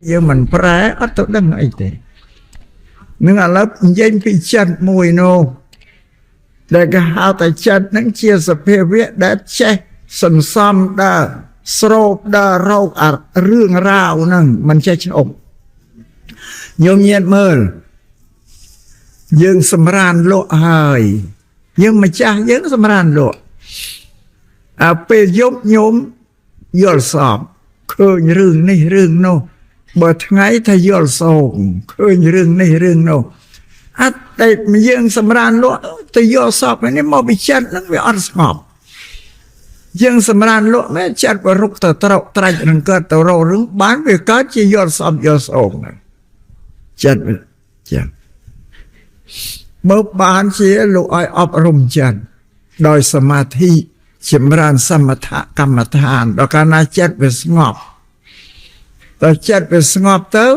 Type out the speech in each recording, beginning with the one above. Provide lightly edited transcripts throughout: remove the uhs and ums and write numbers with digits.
យើងមិនប្រែអត់ទៅដឹងអីទេនឹងឥឡូវនិយាយពីចិត្តមួយនោះដែលគេហៅថាចិត្តនឹងជាសភាវៈដែលចេះសន្សំដល់ស្រោបដល់រោគរឿងរ៉ាវហ្នឹងមិនចេះឈប់ញោមញាតមើលយើងសម្រានលក់ហើយយើងម្ចាស់យើងសម្រានលក់ពេលយប់ញោមយល់សពឃើញរឿងនេះរឿងនោះបើថ្ងៃថាយល់សោកឃើញរឿងនេះរឿងនោះអត់តែយើងសម្រានលក់ទៅយល់សពនេះមកពីចិត្តហ្នឹងវាអត់ស្ងប់យើងសម្រានលក់មែនចិត្តវារុកទៅត្រកត្រាច់នឹងកើតទៅរោរឿងបានវាកើតជាយល់សពយល់សោកហ្នឹងចិត្តចាបើបានជាលោកឲ្យអប់រំចិត្តដោយសមាធិចម្រើនសមថកម្មដ្ឋានដល់កាលណាចិត្តវាស្ងប់តើចិត្តវាស្ងប់ទៅ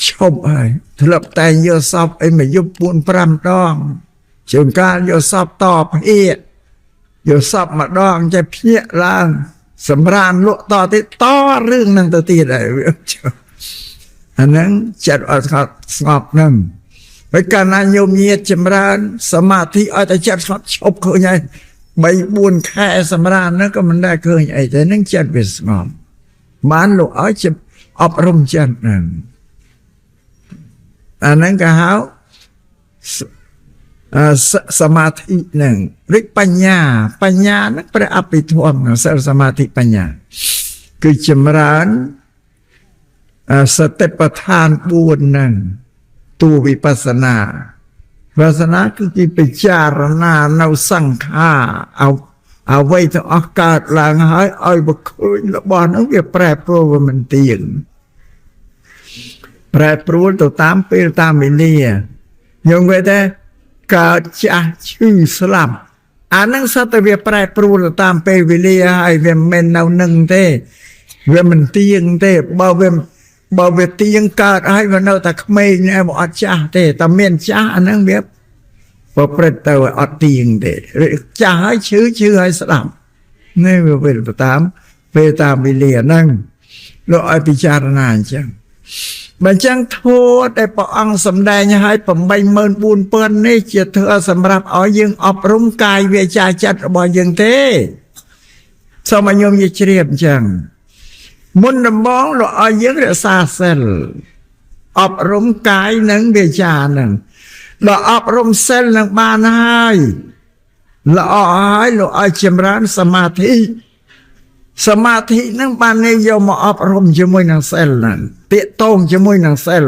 ឈប់ហើយធ្លាប់តែយកសពអីមកយប់ 4-5 ដងជួនកាលយកសពតភ្ញាក់យកសពម្ដងចេះភ្ញាក់ឡើងសម្រានលក់តទៀតតរឿងហ្នឹងទៅទៀតហើយអាហ្នឹងចិត្តអត់ស្ងប់ហ្នឹងហើយកាលណាញោមញាតចម្រើនសមាធិឲ្យតែចិត្តស្ងប់ឈប់ឃើញហើយ 3-4 ខែសម្រានហ្នឹងក៏មិនដែលឃើញអីទេហ្នឹងចិត្តវាស្ងប់បានលោកឲ្យអប់រំចិត្តហ្នឹងអាហ្នឹងគេហៅសមាធិហ្នឹងរិទ្ធបញ្ញាហ្នឹងព្រះអភិធម្មសិលសមាធិបញ្ញាគឺចម្រើនសតិប្បដ្ឋាន4ហ្នឹងទូវិបស្សនាវិបស្សនាគឺគេពិចារណានៅសង្ខារអ្វីទាំងអស់កើតឡើងហើយឲ្យបើឃើញរបស់ហ្នឹងវាប្រែប្រួលវាមិនទៀងប្រែប្រួលទៅតាមពេលតាមវេលាយើងវាតែកើតចាស់ឈឺស្លាប់អាហ្នឹងសត្វតែវាប្រែប្រួលទៅតាមពេលវេលាហើយវាមិននៅនឹងទេវាមិនទៀងទេបើវាទៀងកើតហើយវានៅតែក្មេងឯងអត់ចាស់ទេតែមានចាស់អាហ្នឹងវាប្រព្រឹត្តទៅអត់ទៀងទេចាស់ហើយឈឺហើយស្ដាប់នេះវាវិលទៅតាមពេលតាមវេលាហ្នឹងលោកឲ្យពិចារណាអញ្ចឹងបើអញ្ចឹងធម៌ដែលព្រះអង្គសម្ដែងឲ្យ 84000 នេះជាធម៌សម្រាប់ឲ្យយើងអប់រំកាយវាចាចិត្តរបស់យើងទេសូមឲ្យញោមនិយាយជ្រាបអញ្ចឹងមុនដំបូងលោកឲ្យយើងរក្សាសិលអប់រំកាយនិងវាចានឹងដល់អប់រំសិលនឹងបានហើយល្អហើយលោកឲ្យចម្រើនសមាធិនឹងបាននេះយកមកអប់រំជាមួយនឹងសិលហ្នឹងទាក់ទងជាមួយនឹងសិល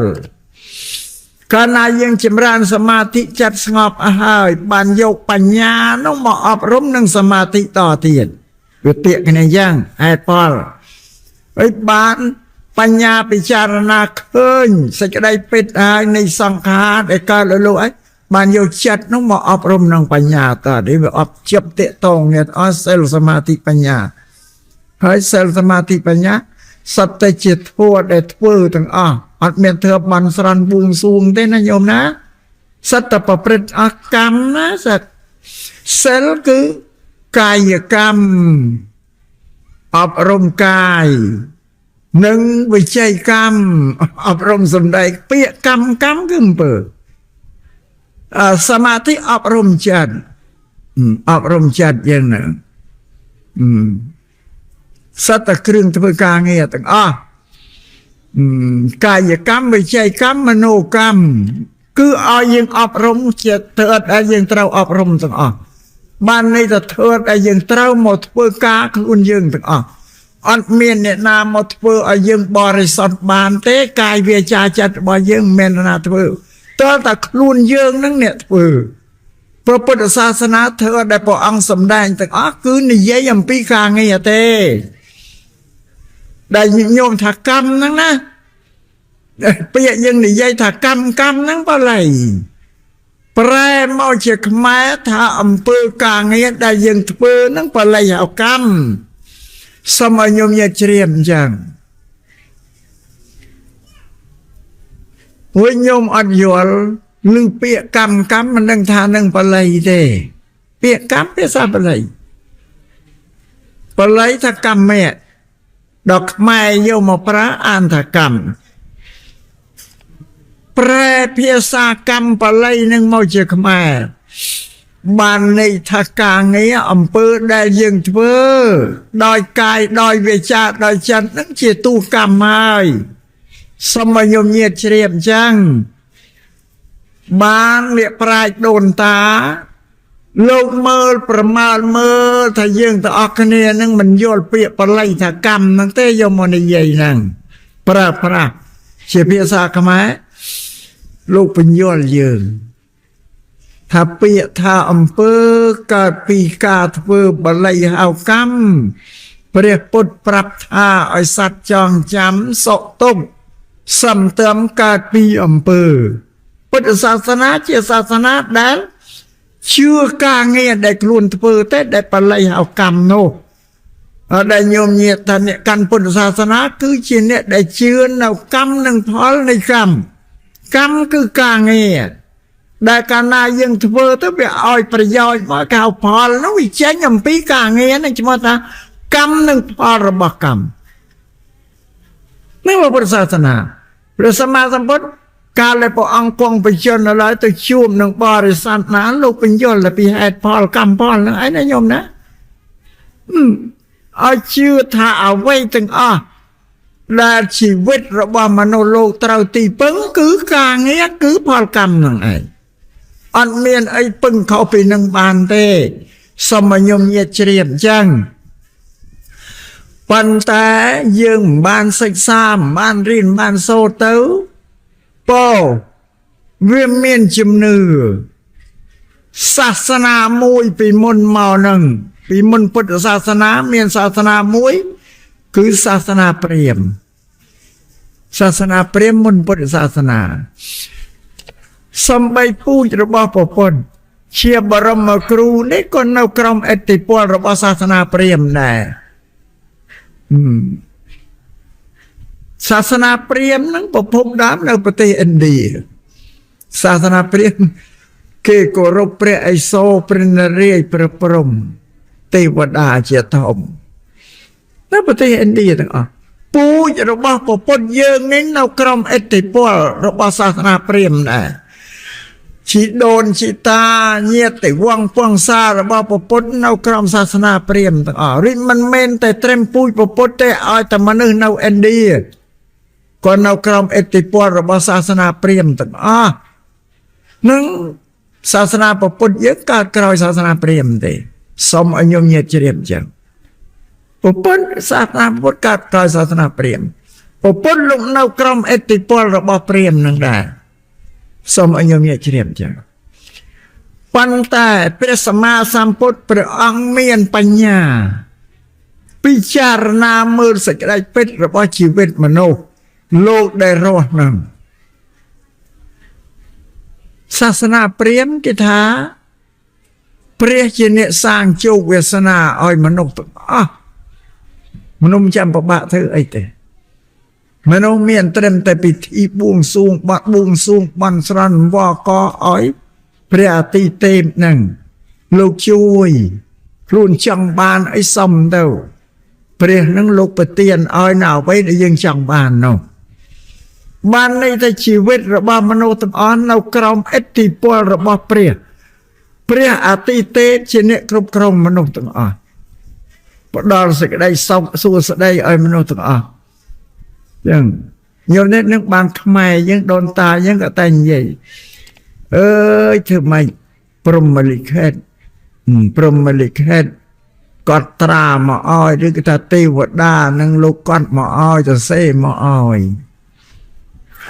កាលណាយើងចម្រើនសមាធិចិត្តស្ងប់ហើយបានយកបញ្ញានោះមកអប់រំនឹងសមាធិតទៀតវាពាក្យគ្នាយ៉ាងហេតុផលហើយបានបញ្ញាពិចារណាឃើញសេចក្តីពិតហើយនៃសង្ខារដែលកើតលើលោកấyបានយកចិត្តនោះមកអប់រំនឹងបញ្ញាតនេះវាអប់ជាប់តេតងនេះអស់សិលសមាធិបញ្ញាហើយសិលសមាធិបញ្ញាសត្វតែជាធម៌ដែលធ្វើទាំងអស់អត់មានធ្វើបានស្រន់បួងសួងទេណាញោមណាសត្វតែប្រព្រឹត្តអកម្មណាសត្វសិលគឺកាយកម្មអប់រំកាយនិងវិច័យកម្មអប់រំសម្ដែងពាក្យកម្មគឺអំពើសមាធិអប់រំចិត្តយ៉ាងហ្នឹងសត្វតែគ្រឿងធ្វើការងារទាំងអស់កាយកម្មវិច័យកម្មមโนកម្មគឺឲ្យយើងអប់រំចិត្តធ្វើឲ្យយើងត្រូវអប់រំទាំងអស់បានន័យថាធ្វើឲ្យយើងត្រូវមកធ្វើការខ្លួនយើងទាំងអស់អត់មានអ្នកណាមកធ្វើឲ្យយើងបរិសុទ្ធបានទេកាយវាចាចិត្តរបស់យើងមិនមែនណាធ្វើតើតែខ្លួនយើងនឹងអ្នកធ្វើព្រះពុទ្ធសាសនាធ្វើដែលព្រះអង្គសម្ដែងទាំងអស់គឺនិយាយអំពីការងារទេដែលញោមថាកម្មហ្នឹងណាពាក្យយើងនិយាយថាកម្មហ្នឹងបល័យប្រែមកជាខ្មែរថាអំពើការងារដែលយើងធ្វើហ្នឹងបល័យហៅកម្មសូមឲ្យញោមញាតជ្រាបអញ្ចឹងវិញញោមអត់យល់ឬពាក្យកម្មមិនដឹងថានឹងបល័យទេពាក្យកម្មភាសាបល័យថាកម្មៈ ដល់ខ្មែរយកមកប្រើអន្តរកម្មប្រែភាសាកម្មបាលីនឹងមកជាខ្មែរបានន័យថាការងារអំពើដែលយើងធ្វើដោយកាយដោយវាចាដោយចិត្តនឹងជាទូកម្មហើយសូមញោមញាតជ្រាបអញ្ចឹងបានអ្នកប្រាជ្ញដូនតាលោកមើលប្រមាលមើលថាយើងទាំងអស់គ្នានឹងមិនយល់ពាក្យបាលីថាកម្មហ្នឹងទេយកមកនិយាយហ្នឹងប្រើប្រាស់ជាភាសាខ្មែរលោកបញ្យល់យើងថាពាក្យថាអំពើកើតពីការធ្វើបាលីហៅកម្មព្រះពុទ្ធប្រាប់ថាឲ្យសត្វចងចាំសុខទុក្ខសំទើមកើតពីអំពើពុទ្ធសាសនាជាសាសនាដែលជឿការងារដែលខ្លួនធ្វើតែដែលបាលីហៅកម្មនោះដែលញោមញាតថាអ្នកកាន់ពុទ្ធសាសនាគឺជាអ្នកដែលជឿនៅកម្មនិងផលនៃកម្មកម្មគឺការងារដែលកាលណាយើងធ្វើទៅវាឲ្យប្រយោជន៍មកកៅផលនោះវាចេញអំពីការងារនឹងឈ្មោះថាកម្មនិងផលរបស់កម្មនេះពុទ្ធសាសនាព្រះសម្មាសម្ពុទ្ធកាលដែលព្រះអង្គគង់បញ្ជននៅឡើយទៅជួបនឹងបរិស័ទណាលោកបញ្យល់ពីហេតុផលកម្មផលនឹងឯណាញោមណាឲ្យជឿថាអ្វីទាំងអស់ដែលជីវិតរបស់មនុស្សលោកត្រូវទីពឹងគឺការងារគឺផលកម្មនឹងឯងអត់មានអីពឹងខុសពីនឹងបានទេសូមញោមញាតជ្រាបអញ្ចឹងប៉ុន្តែយើងមិនបានសិក្សាមិនបានរៀនបានសូត្រទៅពោវាមានជំនឿសាសនាមួយពីមុនមកនឹងពីមុនពុទ្ធសាសនាមានសាសនាមួយគឺសាសនាព្រាហ្មណ៍សាសនាព្រាហ្មណ៍មុនពុទ្ធសាសនាសំបីពូជរបស់ព្រះពុទ្ធជាបរមគ្រូនេះក៏នៅក្រោមឥទ្ធិពលរបស់សាសនាព្រាហ្មណ៍ដែរសាសនាព្រាហ្មណ៍ហ្នឹងប្រភពដើមនៅប្រទេសឥណ្ឌាសាសនាព្រាហ្មណ៍គេគោរពព្រះឥសូរព្រះនរាយណ៍ព្រះព្រហ្មទេវតាជាធំនៅប្រទេសឥណ្ឌាទាំងអស់ពូជរបស់ព្រះពុទ្ធយើងនេះនៅក្រោមឥទ្ធិពលរបស់សាសនាព្រាហ្មណ៍ដែរជីដូនជីតាញាតិវង្សពងសារបស់ព្រះពុទ្ធនៅក្រោមសាសនាព្រាហ្មណ៍ទាំងអស់រីមិនមែនតែត្រឹមពូជព្រះពុទ្ធទេឲ្យតែមនុស្សនៅឥណ្ឌាក៏នៅក្រោមឥទ្ធិពលរបស់សាសនាព្រាហ្មណ៍ទាំងអស់នឹងសាសនាព្រះពុទ្ធយើងកើតក្រោយសាសនាព្រាហ្មណ៍ទេសូមឲ្យញោមញាតជ្រាបអញ្ចឹងព្រះពុទ្ធសាសនាពុទ្ធកើតក្រោយសាសនាព្រាហ្មណ៍ព្រះពុទ្ធលោកនៅក្រោមឥទ្ធិពលរបស់ព្រាហ្មណ៍នឹងដែរសូមឲ្យញោមញាតជ្រាបអញ្ចឹងប៉ុន្តែព្រះសម្មាសម្ពុទ្ធព្រះអង្គមានបញ្ញាពិចារណាមើលសេចក្តីពិតរបស់ជីវិតមនុស្សលោកដែលរស់នឹងសាសនាព្រាហ្មណ៍គេថាព្រះជាអ្នកសាងជោគវាសនាឲ្យមនុស្សទាំងអស់មនុស្សចាំប្របាក់ធ្វើអីទេមនុស្សមានត្រឹមតែពិធីបួងសួងបាត់បួងសួងបន់ស្រន់វកឲ្យព្រះអាទិទេពនឹងលោកជួយខ្លួនចង់បានអីសមទៅព្រះនឹងលោកប្រទានឲ្យនៅអ្វីដែលយើងចង់បាននោះបានន័យថាជីវិតរបស់មនុស្សទាំងអស់នៅក្រោមឥទ្ធិពលរបស់ព្រះអាទិទេពជាអ្នកគ្រប់គ្រងមនុស្សទាំងអស់ផ្ដល់សេចក្តីសុខសួស្តីឲ្យមនុស្សទាំងអស់ចឹងញោមនេះនឹងបានខ្មែរយើងដូនតាយើងក៏តែនិយាយអើយធ្វើម៉េចព្រហ្មលិខិតគាត់ត្រាមកឲ្យឬក៏ថាទេវតានឹងលោកគាត់មកឲ្យទៅសេមកឲ្យ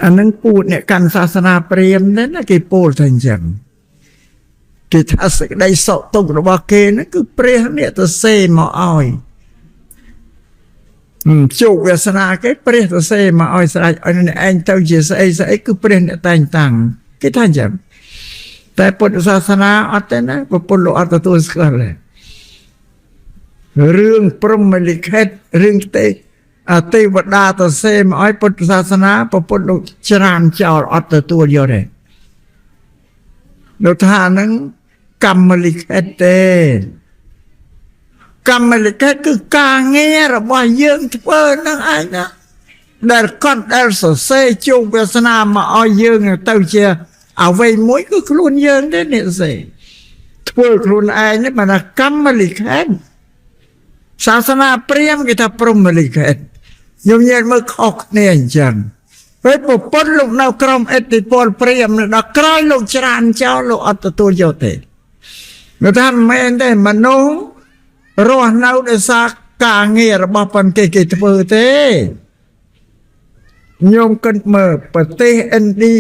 អានឹងពូជអ្នកកាន់សាសនាព្រាហ្មណ៍ហ្នឹងគេពោលថាអញ្ចឹងគេថាសេចក្តីសុខទុក្ខរបស់គេហ្នឹងគឺព្រះអ្នកទៅសេមកឲ្យជោគវាសនាគេព្រះទៅសេមកឲ្យស្រេចឲ្យអ្នកឯងទៅជាស្អីគឺព្រះអ្នកតែងតាំងគេថាអញ្ចឹងតែពុទ្ធសាសនាអត់ទេណាពុទ្ធលោកអត់ទទួលស្គាល់ទេរឿងព្រហ្មលិខិតរឿងទេវតាទៅសេមកឲ្យពុទ្ធសាសនាពុទ្ធលោកច្រានចោលអត់ទទួលយកទេលោកថាហ្នឹងកម្មលិខិតទេ កម្មលិខិតគឺការងាររបស់យើងធ្វើនឹងឯងណាដែលគាត់ដែលសរសេរជោគវាសនាមកឲ្យយើងទៅជាអ្វីមួយគឺខ្លួនយើងទេអ្នកសេធ្វើខ្លួនឯងនេះបានថាកម្មលិខិតសាសនាព្រាហ្មណ៍គេថាព្រហ្មលិខិតខ្ញុំនិយាយមើលខុសគ្នាអញ្ចឹងពេលប្រពន្ធលោកនៅក្រមអធិពលព្រាហ្មណ៍ដល់ក្រោយលោកច្រានចោលលោកអត់ទទួលយកទេគាត់ថាមិនមែនទេមនុស្សរស់នៅដោយសារការងាររបស់ប៉ុនគេធ្វើទេញោមគិតមើលប្រទេសឥណ្ឌា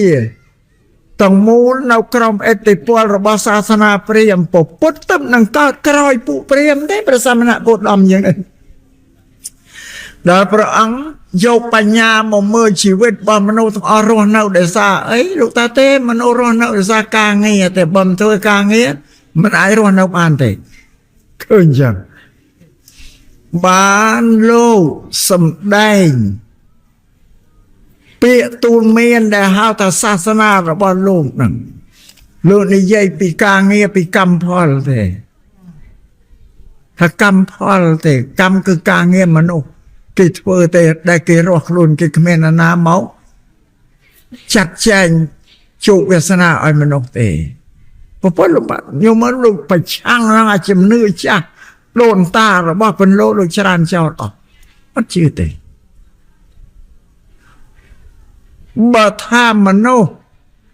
ទាំងមូលនៅក្រមអធិពលរបស់សាសនាព្រាហ្មណ៍ពុទ្ធទៅនឹងកើតក្រោយពួកព្រាហ្មណ៍ទេព្រះសមណគោតមយ៉ាងនេះដល់ព្រះអង្គយកបញ្ញាមកមើលជីវិតរបស់មនុស្សទាំងអស់រស់នៅដោយសារអីលោកតាទេមនុស្សរស់នៅដោយសារការងារតែបើមិនធ្វើការងារមិនអាចរស់នៅបានទេឃើញចឹងបានលោកសំដែងពាក្យទូលមានដែលហៅថាសាសនារបស់លោកហ្នឹងលោកនិយាយពីការងារពីកម្មផលទេថាកម្មផលទេកម្មគឺការងារមនុស្សគេធ្វើទេដែលគេរស់ខ្លួនគេគ្មានអាណាមកចាត់ចែងជោគវាសនាឲ្យមនុស្សទេប្រពន្ធលោកខ្ញុំមើលលោកប្រឆាំងនឹងអាជំនឿចាស់ដូនតារបស់ពន្លកលោកច្រានចោលអត់ជឿទេបើថាមនុស្ស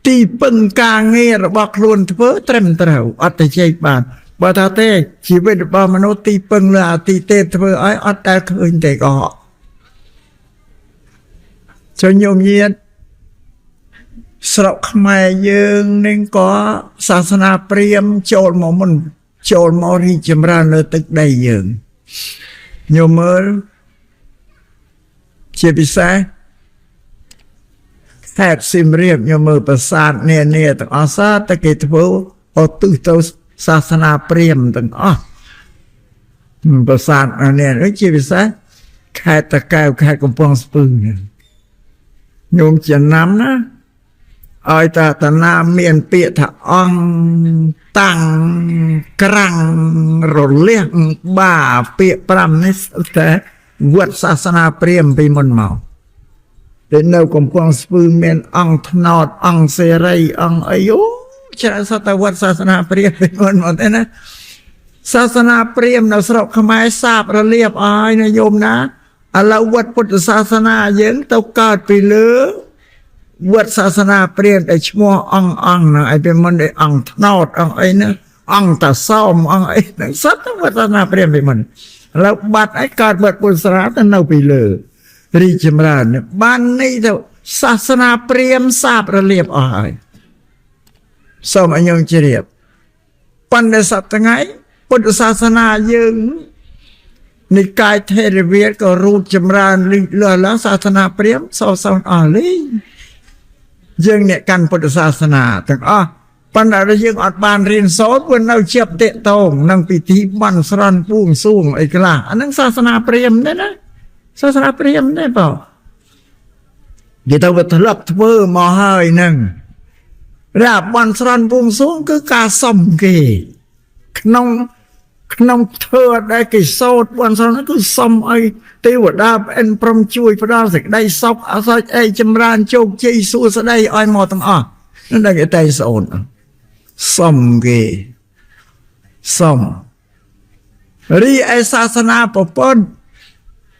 ទីពឹងការងាររបស់ខ្លួនធ្វើត្រឹមត្រូវអត់ទៅជ័យបានបើថាទេជីវិតរបស់មនុស្សទីពឹងលើអាទិទេពធ្វើឲ្យអត់ដែលឃើញទេក៏ចូលញោមញាតិស្រុកខ្មែរយើងនឹងក៏សាសនាព្រាហ្មណ៍ចូលមកមុនចូលមករីកចម្រើនលើទឹកដីយើងញោមមើលជាពិសេសខេត្តសៀមរាបញោមមើលប្រាសាទនានាទាំងអស់សាតែគេធ្វើឧទ្ទិសទៅសាសនាព្រាហ្មណ៍ទាំងអស់ប្រាសាទនានាជាពិសេសខេត្តតាកែវខេត្តកំពង់ស្ពឺញោមចំណាំណាឲ្យតាណាមានពាក្យថាអង្គតាំងក្រាំងរលះបាពាក្យ5នេះតែវត្តសាសនាព្រាហ្មណ៍ពីមុនមកតែនៅកំពង់ស្ពឺមានអង្គថ្នោតអង្គសេរីអង្គអីអូច្រើនសតវត្តសាសនាព្រាហ្មណ៍ពីមុនមកទេណាសាសនាព្រាហ្មណ៍នៅស្រុកខ្មែរសាបរលាបអើយណាញោមណាឥឡូវវត្តពុទ្ធសាសនាយើងទៅកើតពីលើវត្តសាសនាព្រាហ្មណ៍ដែលឈ្មោះអង្គហ្នឹងឯពីមុនឯអង្គថ្នោតអង្គអីណាអង្គតាសោមអង្គអីហ្នឹងសត្វវត្តសាសនាព្រាហ្មណ៍ពីមុនឥឡូវបាត់ឯកើតវត្តពុទ្ធសាសនាទៅនៅពីលើរីកចម្រើនបាននេះទៅសាសនាព្រាហ្មណ៍សាបរលាបអស់ហើយសូមអញ្ញងជ្រាបប៉ុន្តែសប្តាហ៍ថ្ងៃពុទ្ធសាសនាយើងនិកាយថេរវាទក៏រូបចម្រើនលឺឡើងសាសនាព្រាហ្មណ៍សោអស់លេងយើងអ្នកកាន់ពុទ្ធសាសនាទាំងអស់ប៉ុន្តែយើងអត់បានរៀនសូត្រព្រោះនៅជាប់តេតងនឹងពិធីបន់ស្រន់បួងសួងអីខ្លះអាហ្នឹងសាសនាព្រាហ្មណ៍ទេណាសាសនាព្រាហ្មណ៍ទេបងគេទៅធ្លាប់ធ្វើមកហើយហ្នឹងរាបន់ស្រន់បួងសួងគឺការសុំគេក្នុងធ្វើដែលគេសូត្របន់ស្រន់គឺសុំឲ្យទេវតាអិនព្រមជួយផ្ដល់សេចក្តីសុខអសោចអីចម្រើនជោគជ័យសួស្តីឲ្យមកទាំងអស់នឹងតែគេតែសូត្រសុំគេសុំរីឯសាសនាពុទ្ធ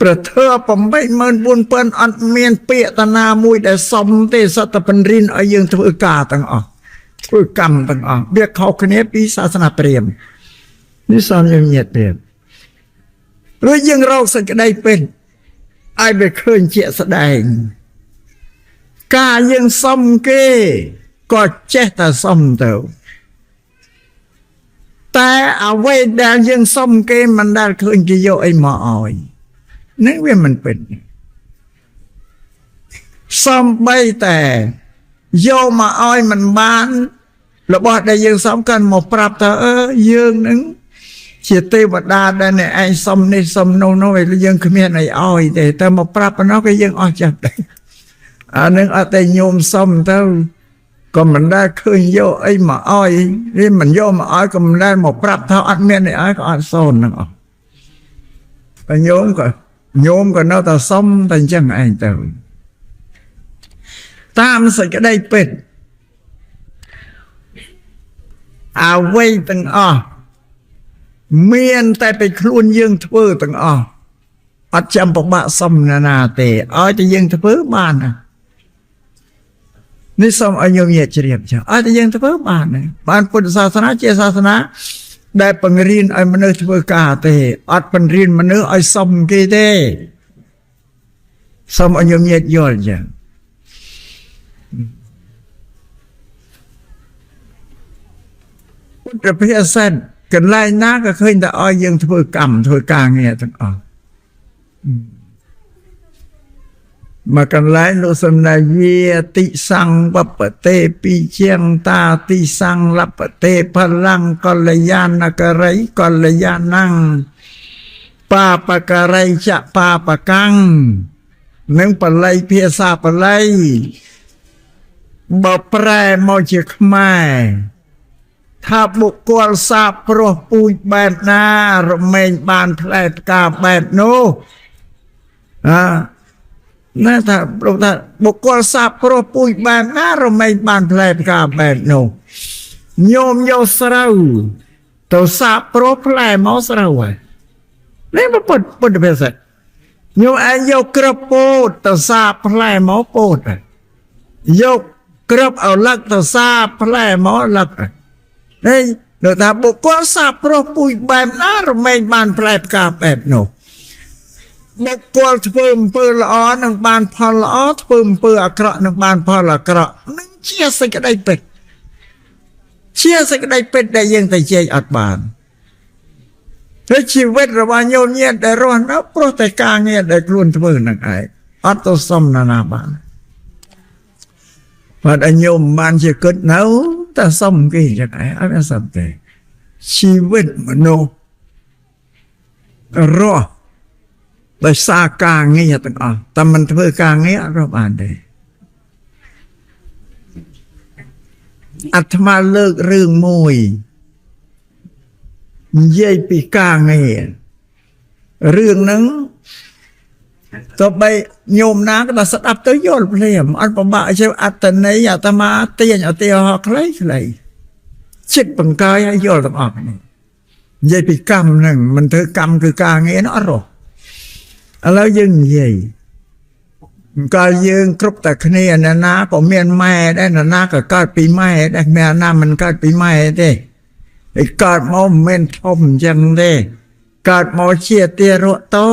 ព្រះធម៌84000អត់មានពាក្យតាណាមួយដែលសុំទេសតបញ្រិនឲ្យយើងធ្វើការទាំងអស់ធ្វើកម្មទាំងអស់វាខុសគ្នាពីសាសនាព្រាហ្មណ៍នេះសំយើងញាតិព្រាហ្មណ៍រួចយើងរកសេចក្តីពិតឲ្យវាឃើញជាក់ស្ដែងការយើងសុំគេក៏ចេះតែសុំទៅតែអ្វីដែលយើងសុំគេមិនដែលឃើញគេយកអីមកឲ្យនេះវាមិនពិតសំបីតែយកមកឲ្យមិនបានរបស់ដែលយើងសុំកាន់មកប្រាប់ថាយើងនឹងជាទេវតាដែលអ្នកឯងសុំនេះសុំនោះឯងយើងគ្មានអីឲ្យទេតែមកប្រាប់ប៉ុណ្ណោះក៏យើងអស់ចិត្តដែរអានឹងអត់តែញោមសុំទៅក៏មិនដែលឃើញយកអីមកឲ្យនេះមិនយកមកឲ្យក៏មិនដែលមកប្រាប់ថាអត់មានអីឲ្យក៏អត់សូនហ្នឹងអស់ แต่โยมก็nó ta xong ta chẳng ai tử tam sẽ cái đây bịt quay từng miền tại bị luôn dương thưa từng ở chăm bọc bạ xong nà tệ ở thì dương thưa bàn àนี่สมอายุเยอะเฉียบจ้ะแต่ยังทว่าบ้านเนี่ยบ้านพุทธศาสนาเจศาสนาได้ปังเรียนไอ้มนุษย์ทว่ากาเตอัดปังเรียนมนุษย์ไอ้สมกีเตสมอายุเยอะย่อจ้ะพุทธพิเศษกันไล่นักก็เคยแต่อ้อยยังทว่ากรรมทว่ากางเงี้ยทั้งมากันไล่โลสมนาเยติสังวัปเตปีเชียงตาติสังลัปเตพลังกัลยาณกะไรกัลยาณังปาปะกะไรจะปาปะกังนึ่งปะไลเพียซาปะไลบ่แปรมอจิกไม้ถ้าบุคคลทราบโปรปุยแบบนารเมนบานแผลกาแบบโนน่าถ้าบุคคลทราบโปรปุยแบบนารเมนบานแผลกาแบบโนโยมโยสระตัวทราบโปรแผลมอสระไว้นี่มันปนเป็นสัตว์โยมอันโยกระโปดตัวทราบแผลมอโปดโยกระเอาลักตัวทราบแผลมอลักนี่เดี๋ยวถ้าบุคคลทราบโปรปุยแบบนารเมนบานแผลกาแบบโนบุคคลเพิ่มเปิลอ้อนังบานพอลอ้อเพิ่มเปิลอักระนังบานพอลอักระนั่งเชี่ยสิกได้เป็ดเชี่ยสิกได้เป็ดได้ยังแต่เจอัดบานแล้วชีวิตระหว่างโยมเนี่ยได้ร้อนแล้วโปรแต่กางเนี่ยได้กลุ่นเพิ่มนังไออัตโตสมนานาบานพอได้โยมบานจะเกิดหนาวแต่สมกี่จะไหนอันนี้สัมเตชีวิตมนุษย์รอได้ซากางเงี้ยตั้งแต่มันเพื่อกางเงี้ยเราอ่านได้อาตมาเลิกเรื่องมวยเย่ปีกางเงี้ยเรื่องนั้นต่อไปโยมนาก็ตัดสับตัวโยนเพลียมอันประมาณเช่นอัตเนยอาตมาเตียนเอาเตียหอกใครชิดปังกายให้โยนต่างๆนี่เย่ปีกรรมหนึ่งมันเธอกรรมคือกางเงี้ยนะหรอแล้วยังไงก็ยังครบแต่คณีนะผมเมียนไม่ได้นะก็เกิดปีไม่ได้เมียน้ามันเกิดปีไม่ได้ไอ้เกิดมอมเมนทมจังได้เกิดมอเชียเตียรโต้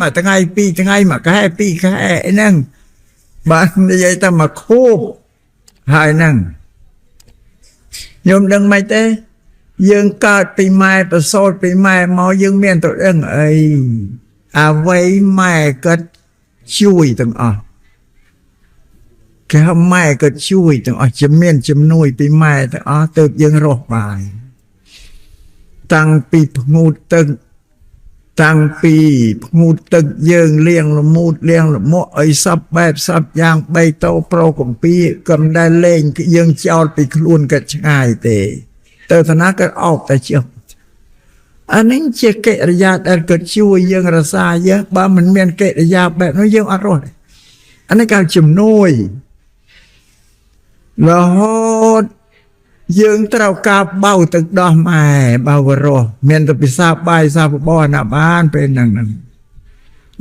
มาตั้งไงปีตั้งไงมาแค่ปีแค่นั่งบ้านใหญ่แต่มาคูบหายนั่งโยมดังไม่เต้ยังเกิดปีไม่ประสบปีไม่มอยังเมียนตัวเองไอ้ไว้ไม่ก็ช่วยตั้งแค่ไม่ก็ช่วยตั้งจะเมียนจะนุยปีไม่ตั้งตึกยังรอไปตั้งปีพงูตึกตั้งปีพงูตึกยังเลี้ยงละมูดเลี้ยงละโมไอซับแบบซับยางใบโตโปรของปีกำได้เล่งยังเจ้าไปคลุนกับชายเตะแต่ธนาก็ออกแต่เจ้าอันนี้เจ๊เกะระยะแต่เกิดช่วยยังรักษาเยอะบ้ามันเมียนเกะระยะแบบนั้นยังอร่อยอันนี้การจุ่มนุยแล้วยังเต่ากาบเบาตึกดอกไม้เบารอเมียนตะปิซาใบซาบ่อนาบ้านเป็นนั่ง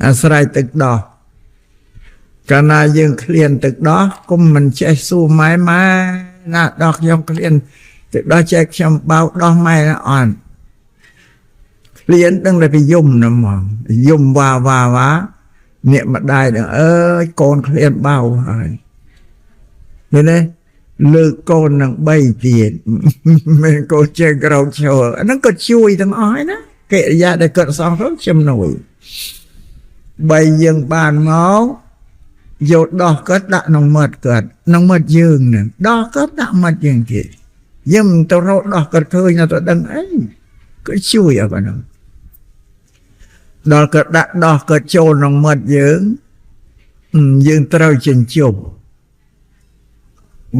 อาศัยตึกดอกการนายังเคลียนตึกดอกก็มันใช้สู้ไม้มาน่ะดอกยังเคลียนตึกดอกแจกชมเบาดอกไม้ละอ่อนเรียนตั้งแต่ไปยุ่มนะมองยุ่มว่าเนี่ยมาได้เด้อโกนเคลียนเบาเห็นไหมเลิกโกนนังใบเตียนไม่โกนเจอกเราโชว์อันนั้นก็ช่วยทั้งอ้อยนะเกะยาได้เกิดสองครั้งจำหน่วยใบยังบานเมาโยดดอกก็ด่าน้องเมิดเกิดน้องเมิดยืงเนี่ยดอกก็ด่ามัดยืงกี่ยิ่มตัวเราดอกก็เคยนะตัวดังไอ้ก็ช่วยเอาไปน้องดอกก็ด่าดอกก็โจน้องเมิดยืงยืงเราจนจบ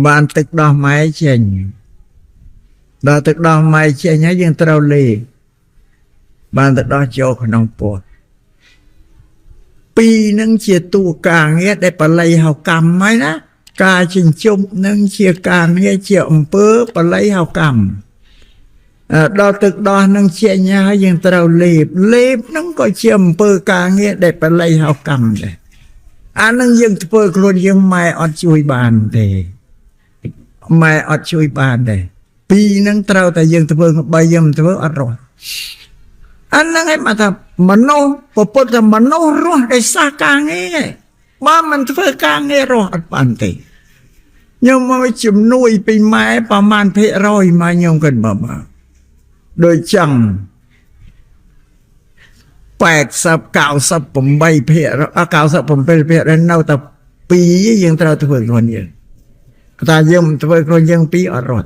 บ้านตึกดอกไม้เชนดอกตึกดอกไม้เชนยังเราเลยบ้านตึกดอกโจขนมปวด ปีนึงเชียตัวกลางเงี้ยได้ปลายเฮากรรมไหมนะกาชิงจุมนึงเชียกลางเงี้ยเชียอำเภอปลายเฮากรรมดอตึกดอนึงเชียญายังเตาเล็บนึงก็เชียอำเภอกลางเงี้ยได้ปลายเฮากรรมเลยอันนึงยังเปิดโคลนยังไม่อดช่วยบานเดไม่อดช่วยบานเดปีนึงเตาแต่ยังเปิดใบยังเปิดอร่อยอันนั้นไอ้มาทำมโนปปทมโนรอดได้สักการเงี้ยบ้ามันเพื่อการเงี้ยรอดปันติยังมาจุ่มนุยไปไม้ประมาณเพะร้อยมายังกันมาโดยจัง80-90ผมใบเพะ90ผมเป็นเพะแล้วเน่าแต่ปียังเท่าตัวคนยังแต่ยังตัวคนยังปีอร่อย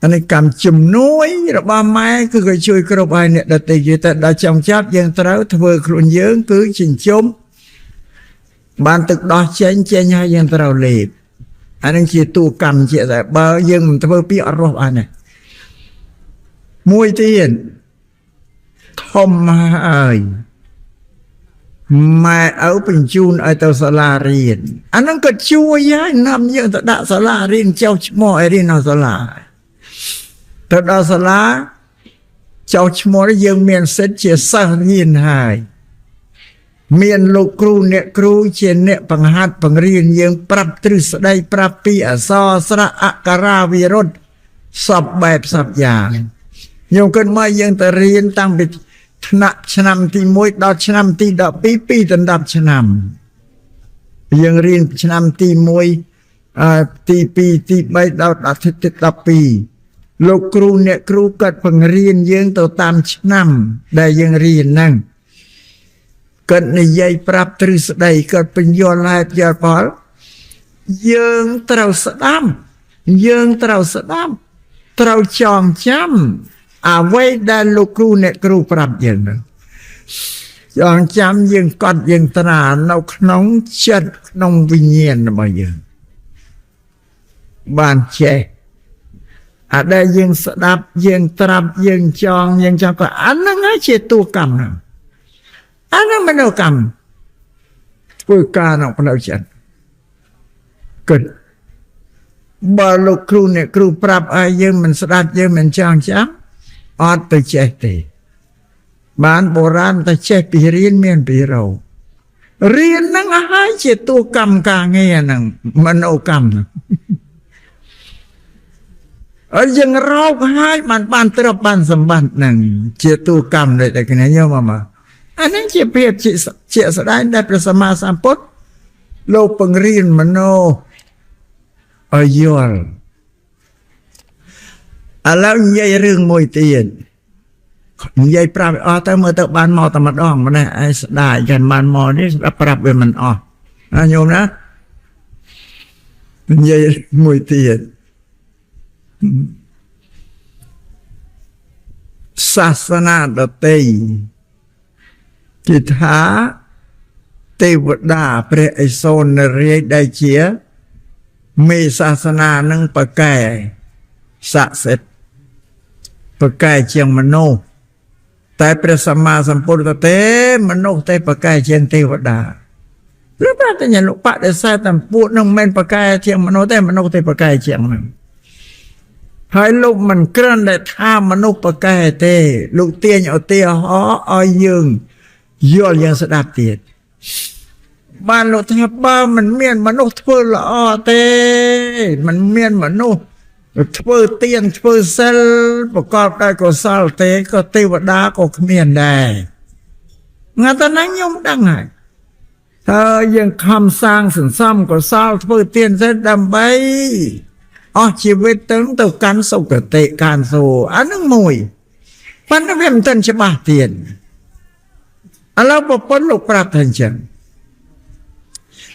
อันนี้กรรมจุ่มนุ้ยระบาไม้คือก็ช่วยกระบายเนี่ยดัดติดแต่ดัดจำจับยังเท่าตัวคนยังคือชินชมบ้านตึกดอเชนให้ยังเท่าเล็บอันนี้คือตัวกรรมเจ้าแต่บ่ยังตัวปีอร่อยอันนี้มวยเตียนทอมมามาเอาเป็นจูนไอตัวสลาเรียนอันนั้นก็ช่วยย้ายนำยังตัวดาสลาเรียนเจ้าชโมไอเรียนเอาสลาตัวดาสลาเจ้าชโมยังเมียนเซตเชียสังยินหายเมียนลูกครูเนี่ยครูเชนเนี่ยปังหัดปังเรียนยังปรับตรึสได้ปรับปีอสอสระอักราวิรดสับแบบสับอย่างโยมกันมายังแต่เรียนตั้งไปธนะชนำที่มวยดอกชนำที่ดอกปีตันดับชนำยังเรียนชนำที่มวยที่ปีที่ใบดอกอาทิตย์ดับปีลูกครูเนี่ยครูกัดพังเรียนยังตัวตามชนำได้ยังเรียนนั่งกันในใหญ่ปรับตรึสได้ก็เป็นยอดลายยอดพอลยังเต่าสดามยังเต่าสดามเต่าจองจำเอาไว้ได้ลูกครูเนี่ยครูปรับอย่างนั้นจองจำยังกอดยังตราเราขนมเชิดขนมวิญญาณมาอย่างบ้านเชอาได้ยังสดับยังตรับยังจองยังจองก็อันนั้นไงเจตัวกรรมนะอันนั้นมันเอากรรมเพื่อการออกพระเจ้าเกิดบาลูกครูเนี่ยครูปรับอายังมันสดับยังมันจองจำอดไปเจติบ้านโบราณแต่เจปีเรียนเมียนปีเราเรียนนั่งหายเจตัวกรรมกางเงี้ยนั่งมันเอากรรมยังเราให้มันบ้านตรบ้านสมบัติหนึ่งเจตุกรรมเลยแต่กันเนี่ยมาอันนั้นเจเพียรเจสดายได้ประสมาสัมพุทธโลปังรีนมโนอายลแล้วยัยเรื่องมวยเตียนยัยปรับแต่เมื่อตะบานมอตะมัดอ่องมันได้ไอ้ได้ยันบานมอนี่ปรับเป็นมันอ่อโยมนะยัยมวยเตียนศาสนาดเตยกิธาเทวดาพระไอโซนเรียได้เชียมีศาสนาหนึ่งประกายสะเสร็จประกายเชียงมโนแต่พระสัมมาสัมพุทธเตมโนแต่ประกายเชียงเทวดาหรือพระตัญญาลุปะได้ใส่ตำปูนั่งเมนประกายเชียงมโนแต่มโนแต่ประกายเชียงนั่งให้ลูกมันกระนั้นได้ท่ามนุษย์ประกายเตลูกเตียนเอาเตียหอเอายึงย่อยังสดับเตียนบ้านเราแทบบ้านมันเมียนมนุษย์เพื่อละอ้อเตมันเมียนมนุษย์เพื่อเตียนเพื่อเซลประกอบได้ก็ซาลเตก็เทวดาก็เมียนได้งานตอนนั้นยมดังไงถ้ายังคำสร้างสินซ้ำก็ซาลเพื่อเตียนเซลดำใบชีวิตตั้งแต่การสุขเตะการสู้อันนั้นมวยมันต้องเป็นต้นฉบับเตียนแล้วพอพ้นลูกปราบทันจัง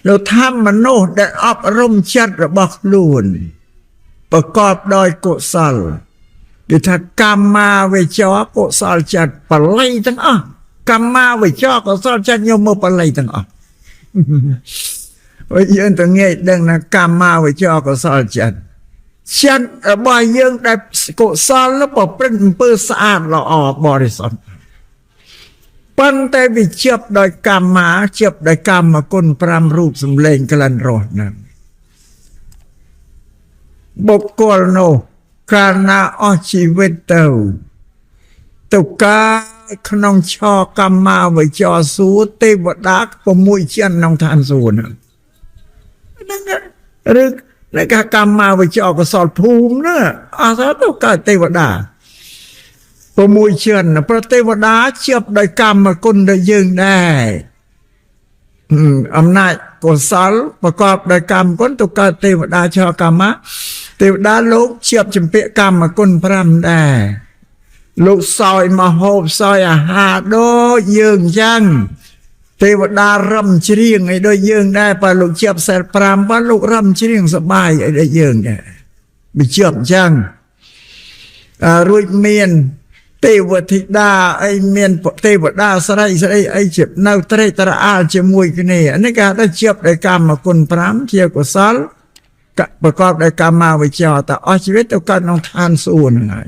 เราทำมโนได้อบรมชัดระบอกลุนประกอบโดยกุศลดิถ้ากรรมมาไว้จ่อกุศลจัดปะไลทั้งกรรมมาไว้จ่อกุศลจัดโยมมาปะไลทั้งไว้ยืนตรงนี้ดังนั้นกรรมมาไว้จ่อกุศลจัดฉันบ่อยยังได้กุศลแล้วบอกเป็นเพื่อสะอาดเราออกบริสุทธิ์ ប៉ុន្តែវាជាប់ដោយកម្មមាជាប់ដោយកម្មគុណ5រូបសំឡេងក្លិនរសហ្នឹងបុគ្គលនោះកាលណាអស់ជីវិតទៅការក្នុងឆកម្មមាវិជ្ជាសួរទេវតា6ជាន់ក្នុងឋានសួគ៌ហ្នឹងឬនៅកម្មមាវិជ្ជាកុសលភូមិណាអត់ទៅកើតទេវតា6ជាន់ប្រទេវតាជាប់ដោយកម្មគុណដែលយើងដែរអំណាចកុសលប្រកបដោយកម្មគុណទៅកើតទេវតាឆកម្មមាទេវតាលោកជាប់ជំពាក់កម្មគុណ5ដែរលោកសោយមហូបសោយអាហារដូចយើងអញ្ចឹងទេវតារំច្រៀងឲ្យដូចយើងដែរបើលោកជាប់សិល5បើលោករំច្រៀងសប្បាយឲ្យដូចយើងដែរវាជាប់អញ្ចឹងរួចមានទេវធីតាអីមានទេវតាស្រីអីជានៅត្រេកត្រអាលជាមួយគ្នានេះគេហៅថាជាប់ដោយកម្មគុណ5ជាកុសលប្រកបដោយកម្មមាវិជ្ជាតែអស់ជីវិតទៅកើតក្នុងឋានសួគ៌ហ្នឹងហើយ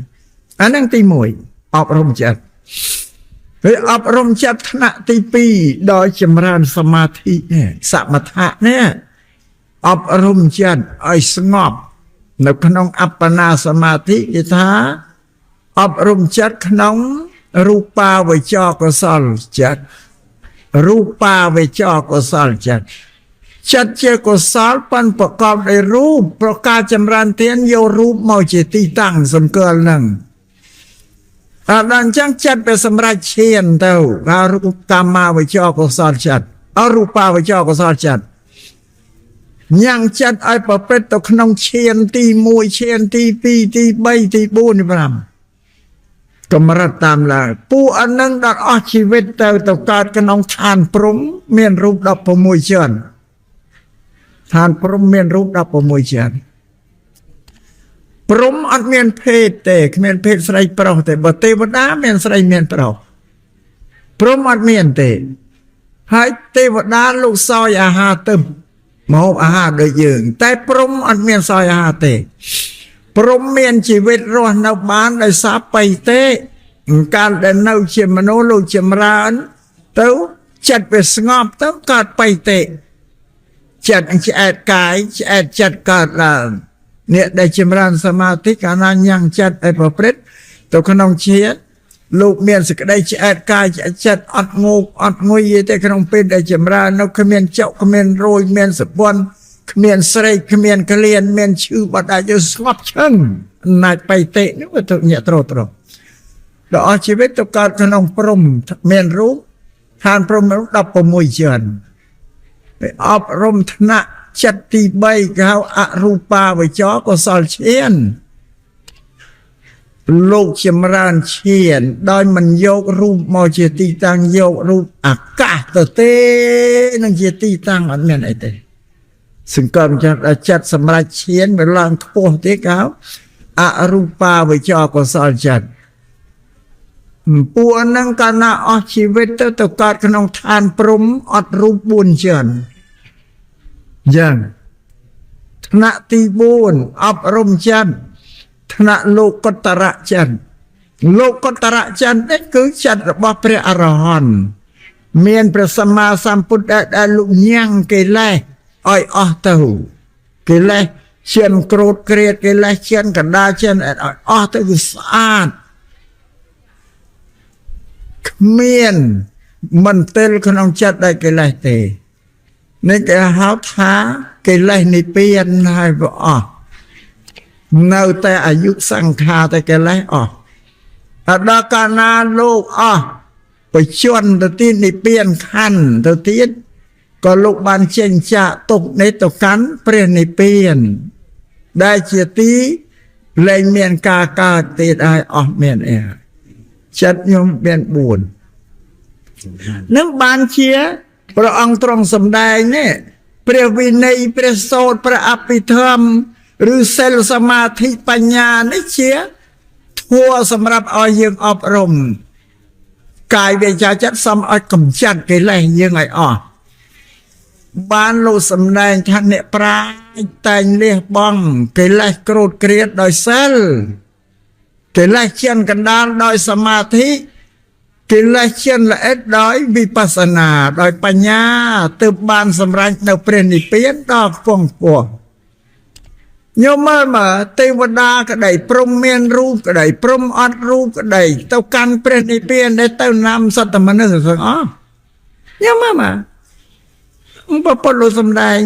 អាហ្នឹងទី1អប់រំចិត្តហើយអប់រំចិត្តថ្នាក់ទី2ដោយចម្រើនសមាធិសមថៈនេះអប់រំចិត្តឲ្យស្ងប់នៅក្នុងអបណាសមាធិគេថាអប់រំចិត្តក្នុងរូបាវិជ្ជាកុសលចិត្តរូបាវិជ្ជាកុសលចិត្តជាកុសលប៉ុនប្រកបដោយរូបប្រការចម្រើនទានយករូបមកជាទីតាំងសង្កលហ្នឹងដល់អញ្ចឹងចិត្តវាសម្រេចឈានទៅរូបកម្មមាវិជ្ជាកុសលចិត្តរូបាវិជ្ជាកុសលចិត្តញ៉ាំងចិត្តឲ្យប្រព្រឹត្តទៅក្នុងឈានទី1ឈានទី2ទី3ទី4ទី5កម្រិតតាមឡើងពួកអនឹងដល់អស់ជីវិតទៅកើតក្នុងឋានព្រំមានរូប16ជាន់ឋានព្រំមានរូប16ជាន់ព្រំអត់មានភេទទេគ្មានភេទស្រីប្រុសទេបើទេវតាមានស្រីមានប្រុសព្រំអត់មានទេហើយទេវតាលោកសោយអាហារទៅមកហូបអាហារដូចយើងតែព្រំអត់មានសោយអាហារទេព្រំមានជីវិតរស់នៅបានដោយសារបៃតេកាលដែលនៅជាមនុស្សលោកចម្រើនទៅចិត្តវាស្ងប់ទៅកើតបៃតេចិត្តឆ្អែតកាយឆ្អែតចិត្តកើតឡើងអ្នកដែលចម្រើនសមាធិកាលណាញ៉ាំងចិត្តឲ្យប្រព្រឹត្តទៅក្នុងជាតិលោកមានសេចក្តីឆ្អែតកាយឆ្អែតចិត្តអត់ងោកអត់ងុយទេក្នុងពេលដែលចម្រើននៅគ្មានចុកគ្មានរោយមានសពន់គ្មានស្រេកគ្មានក្លៀនមានឈឺបាត់អាចស្ងប់ឈឹងអំណាចបៃតេនេះវាទៅញាក់ត្រត្រដល់អស់ជីវិតទៅកើតក្នុងព្រំមានរូបឋានព្រំ16ជាន់អប់រំថ្នាក់ចិត្តទី3គេហៅអរូបាវិជ្ជាកុសលឈានលោកចម្រើនឈានដោយមិនយករូបមកជាទីតាំងយករូបអាកាសទៅទេនឹងជាទីតាំងអត់មានអីទេសង្កត់ចិត្តសម្រាប់ឈានវាឡើងខ្ពស់ទេគេហៅអរូបាវិជ្ជាកុសលចិត្តពួកហ្នឹងកាលណាអស់ជីវិតទៅកើតក្នុងឋានព្រំអត់រូប4ជាន់យ៉ាងថ្នាក់ទី4អប់រំចិត្តថ្នាក់លោកុត្តរចិត្តលោកុត្តរចិត្តនេះគឺចិត្តរបស់ព្រះអរហន្តមានព្រះសម្មាសម្ពុទ្ធដែលលោកញ៉ាំងកិលេសឲ្យអស់ទៅកិលេសឈានក្រោតក្រៀតកិលេសឈានកណ្ដាលឈានឲ្យអស់ទៅវាស្អាតគ្មានមន្ទិលក្នុងចិត្តដែលកិលេសទេនេះគេហៅថាកិលេសនិព្វានហើយវាអស់នៅតែអាយុសង្ខារតែកិលេសអស់ដល់កាលណាលោកអស់បច្ចុប្បន្នទៅទីនិព្វានខណ្ឌទៅទៀតក៏លោកបានចេញចាកទុកនេះទៅកាន់ព្រះនិព្វានដែលជាទីលែងមានការកើតទៀតហើយអស់មានអីចិត្តខ្ញុំមាន4នឹងបានជាព្រះអង្គទ្រង់សម្ដែងនេះព្រះវិន័យព្រះសូត្រព្រះអភិធម្មឬសិលសមាធិបញ្ញានេះជាធម៌សម្រាប់ឲ្យយើងអប់រំកាយវាចាចិត្តសំឲ្យកំចាត់កិលេសយើងឲ្យអស់បានលោកសម្ដែងថាអ្នកប្រាជ្ញតែងលះបង់កិលេសក្រោតក្រៀតដោយសិលកិលេសឈានកណ្ដាលដោយសមាធិ កិលេសឈានល្អិតដោយវិបស្សនាដោយបញ្ញាទើបបានសម្រេចនៅព្រះនិព្វានដល់ខ្ពង់ខ្ពស់ញោមមើលមកទេវតាក្តីព្រំមានរូបក្តីព្រំអត់រូបក្តីទៅកាន់ព្រះនិព្វានដែលទៅណាំសត្វមនុស្សទាំងអស់ញោមមើលមកព្រះពុទ្ធលោកសម្ដែង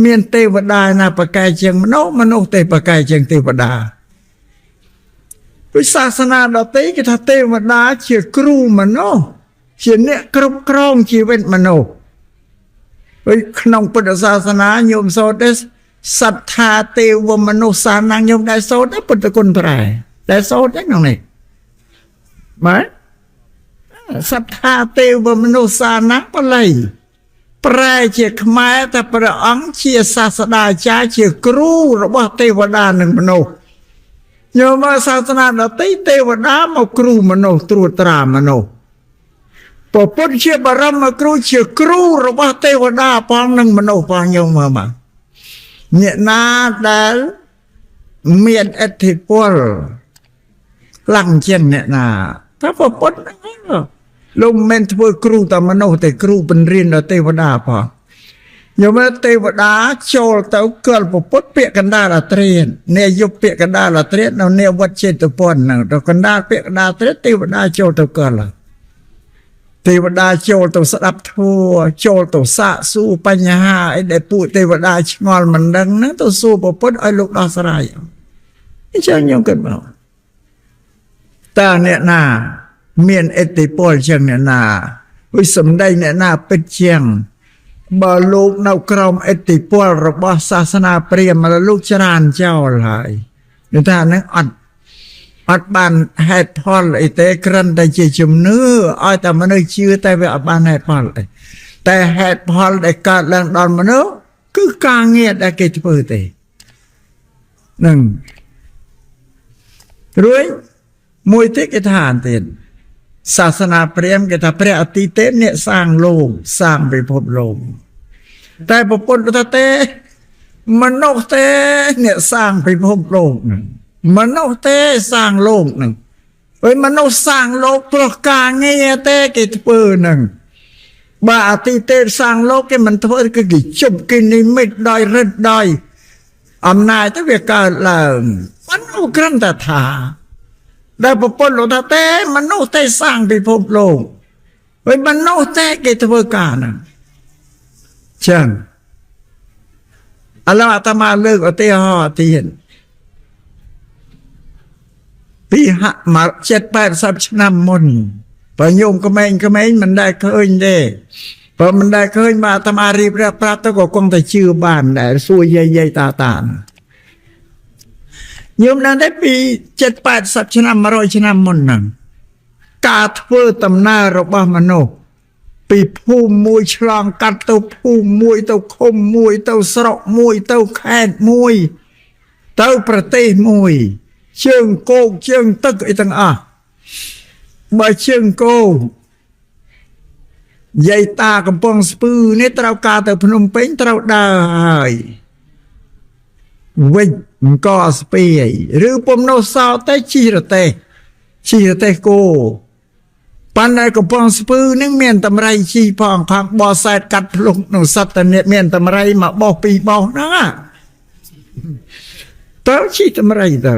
មានទេវតាណាប្រកែកជាងមនុស្សទេប្រកែកជាងទេវតាវិសាសនាដតីគេថាទេវតាជាគ្រូមនុស្សជាអ្នកគ្រប់គ្រងជីវិតមនុស្សហើយក្នុងពុទ្ធសាសនាញោមសូត្រទេសត្ថាទេវមនុស្សសានងញោមដែលសូត្រពុទ្ធគុណប្រែដែលសូត្រហ្នឹងនេះបាទសត្ថាទេវមនុស្សសានងបល័យប្រែជាខ្មែរតែព្រះអង្គជាសាស្តាចារ្យជាគ្រូរបស់ទេវតានិងមនុស្សញោមសាសនាដទៃទេវតាមកគ្រូមនុស្សត្រួតត្រាមនុស្សព្រះពុទ្ធជាបរមគ្រូជាគ្រូរបស់ទេវតាផងនិងមនុស្សផងញោមមើលមកអ្នកណាដែលមានឥទ្ធិពលខ្លាំងជាងអ្នកណាតែព្រះពុទ្ធហ្នឹងលោកមិនធ្វើគ្រូតែមនុស្សតែគ្រូបញ្រៀនដល់ទេវតាផងញោមទេវតាចូលទៅគល់ពុទ្ធពាក្យកណ្ដាលអាត្រៀនអ្នកយុពាក្យកណ្ដាលអាត្រៀននៅនាវត្តចេតពន្ធហ្នឹងទៅកណ្ដាលពាក្យកណ្ដាលអាត្រៀនទេវតាចូលទៅគល់ទេវតាចូលទៅស្ដាប់ធម៌ចូលទៅសាកសួរបញ្ហាអីដែលពួកទេវតាឆ្ងល់មិនដឹងហ្នឹងទៅសួរពុទ្ធឲ្យលោកដោះស្រាយអញ្ចឹងញោមគិតមកតើអ្នកណាមានឥទ្ធិពលជាងអ្នកណាវិសម្ដីអ្នកណាពិតជាងបើលោកនៅក្រោមឥទ្ធិពលរបស់សាសនាព្រាហ្មណ៍លោកច្រានចោលហើយនិយាយថាហ្នឹងអត់បានហេតុផលអីទេគ្រាន់តែជាជំនឿឲ្យតែមនុស្សជឿតែវាអត់បានហេតុផលទេតែហេតុផលដែលកើតឡើងដល់មនុស្សគឺការងារដែលគេធ្វើទេនឹងរួចមួយទៀតគេថាទៀតសាសនាព្រាហ្មណ៍គេថាព្រះអាទិទេពអ្នកសាងលោកសាងពិភពលោកតែពុទ្ធថាទេមនុស្សទេអ្នកសាងពិភពលោកហ្នឹងមនុស្សទេសាងលោកហ្នឹងហើយមនុស្សសាងលោកព្រោះការងារទេគេធ្វើហ្នឹងបើអាទិទេពសាងលោកគេមិនធ្វើគឺគេជប់គេនិមិត្តដោយរិទ្ធដោយអំណាចទៅវាកើតឡើងមនុស្សគ្រាន់តែថាដែលពុទ្ធលោកថាទេមនុស្សទេសាងពិភពលោកហើយមនុស្សទេគេធ្វើការហ្នឹងចឹងឥឡូវអាត្មាលើកឧទាហរណ៍ទៀតពីហាក់មក70-80ឆ្នាំមុនបើញោមក្មេងមិនដែលឃើញទេបើមិនដែលឃើញមកអាត្មារៀបរាប់ប្រាប់ទៅក៏គង់តែជឿបានដែរសួរយាយតាញោមដឹងទេពី70-80ឆ្នាំ100ឆ្នាំមុនហ្នឹងការធ្វើដំណើររបស់មនុស្សពីភូមិមួយឆ្លងកាត់ទៅភូមិមួយទៅឃុំមួយទៅស្រុកមួយទៅខេត្តមួយទៅប្រទេសមួយជើងគោកជើងទឹកអីទាំងអស់បើជើងគោកយាយតាកំពង់ស្ពឺនេះត្រូវការទៅភ្នំពេញត្រូវដើរហើយវិញអង្គស្ពាយឬពំនោះសោតតែជិះរទេះគោប៉ុន្តែកំពង់ស្ពឺនឹងមានតម្រៃជីផងខាងបោះសែតកាត់ភ្លុកនោះសត្វតនេះមានតម្រៃមកបោះពីរបោះហ្នឹងទៅជីតម្រៃទៅ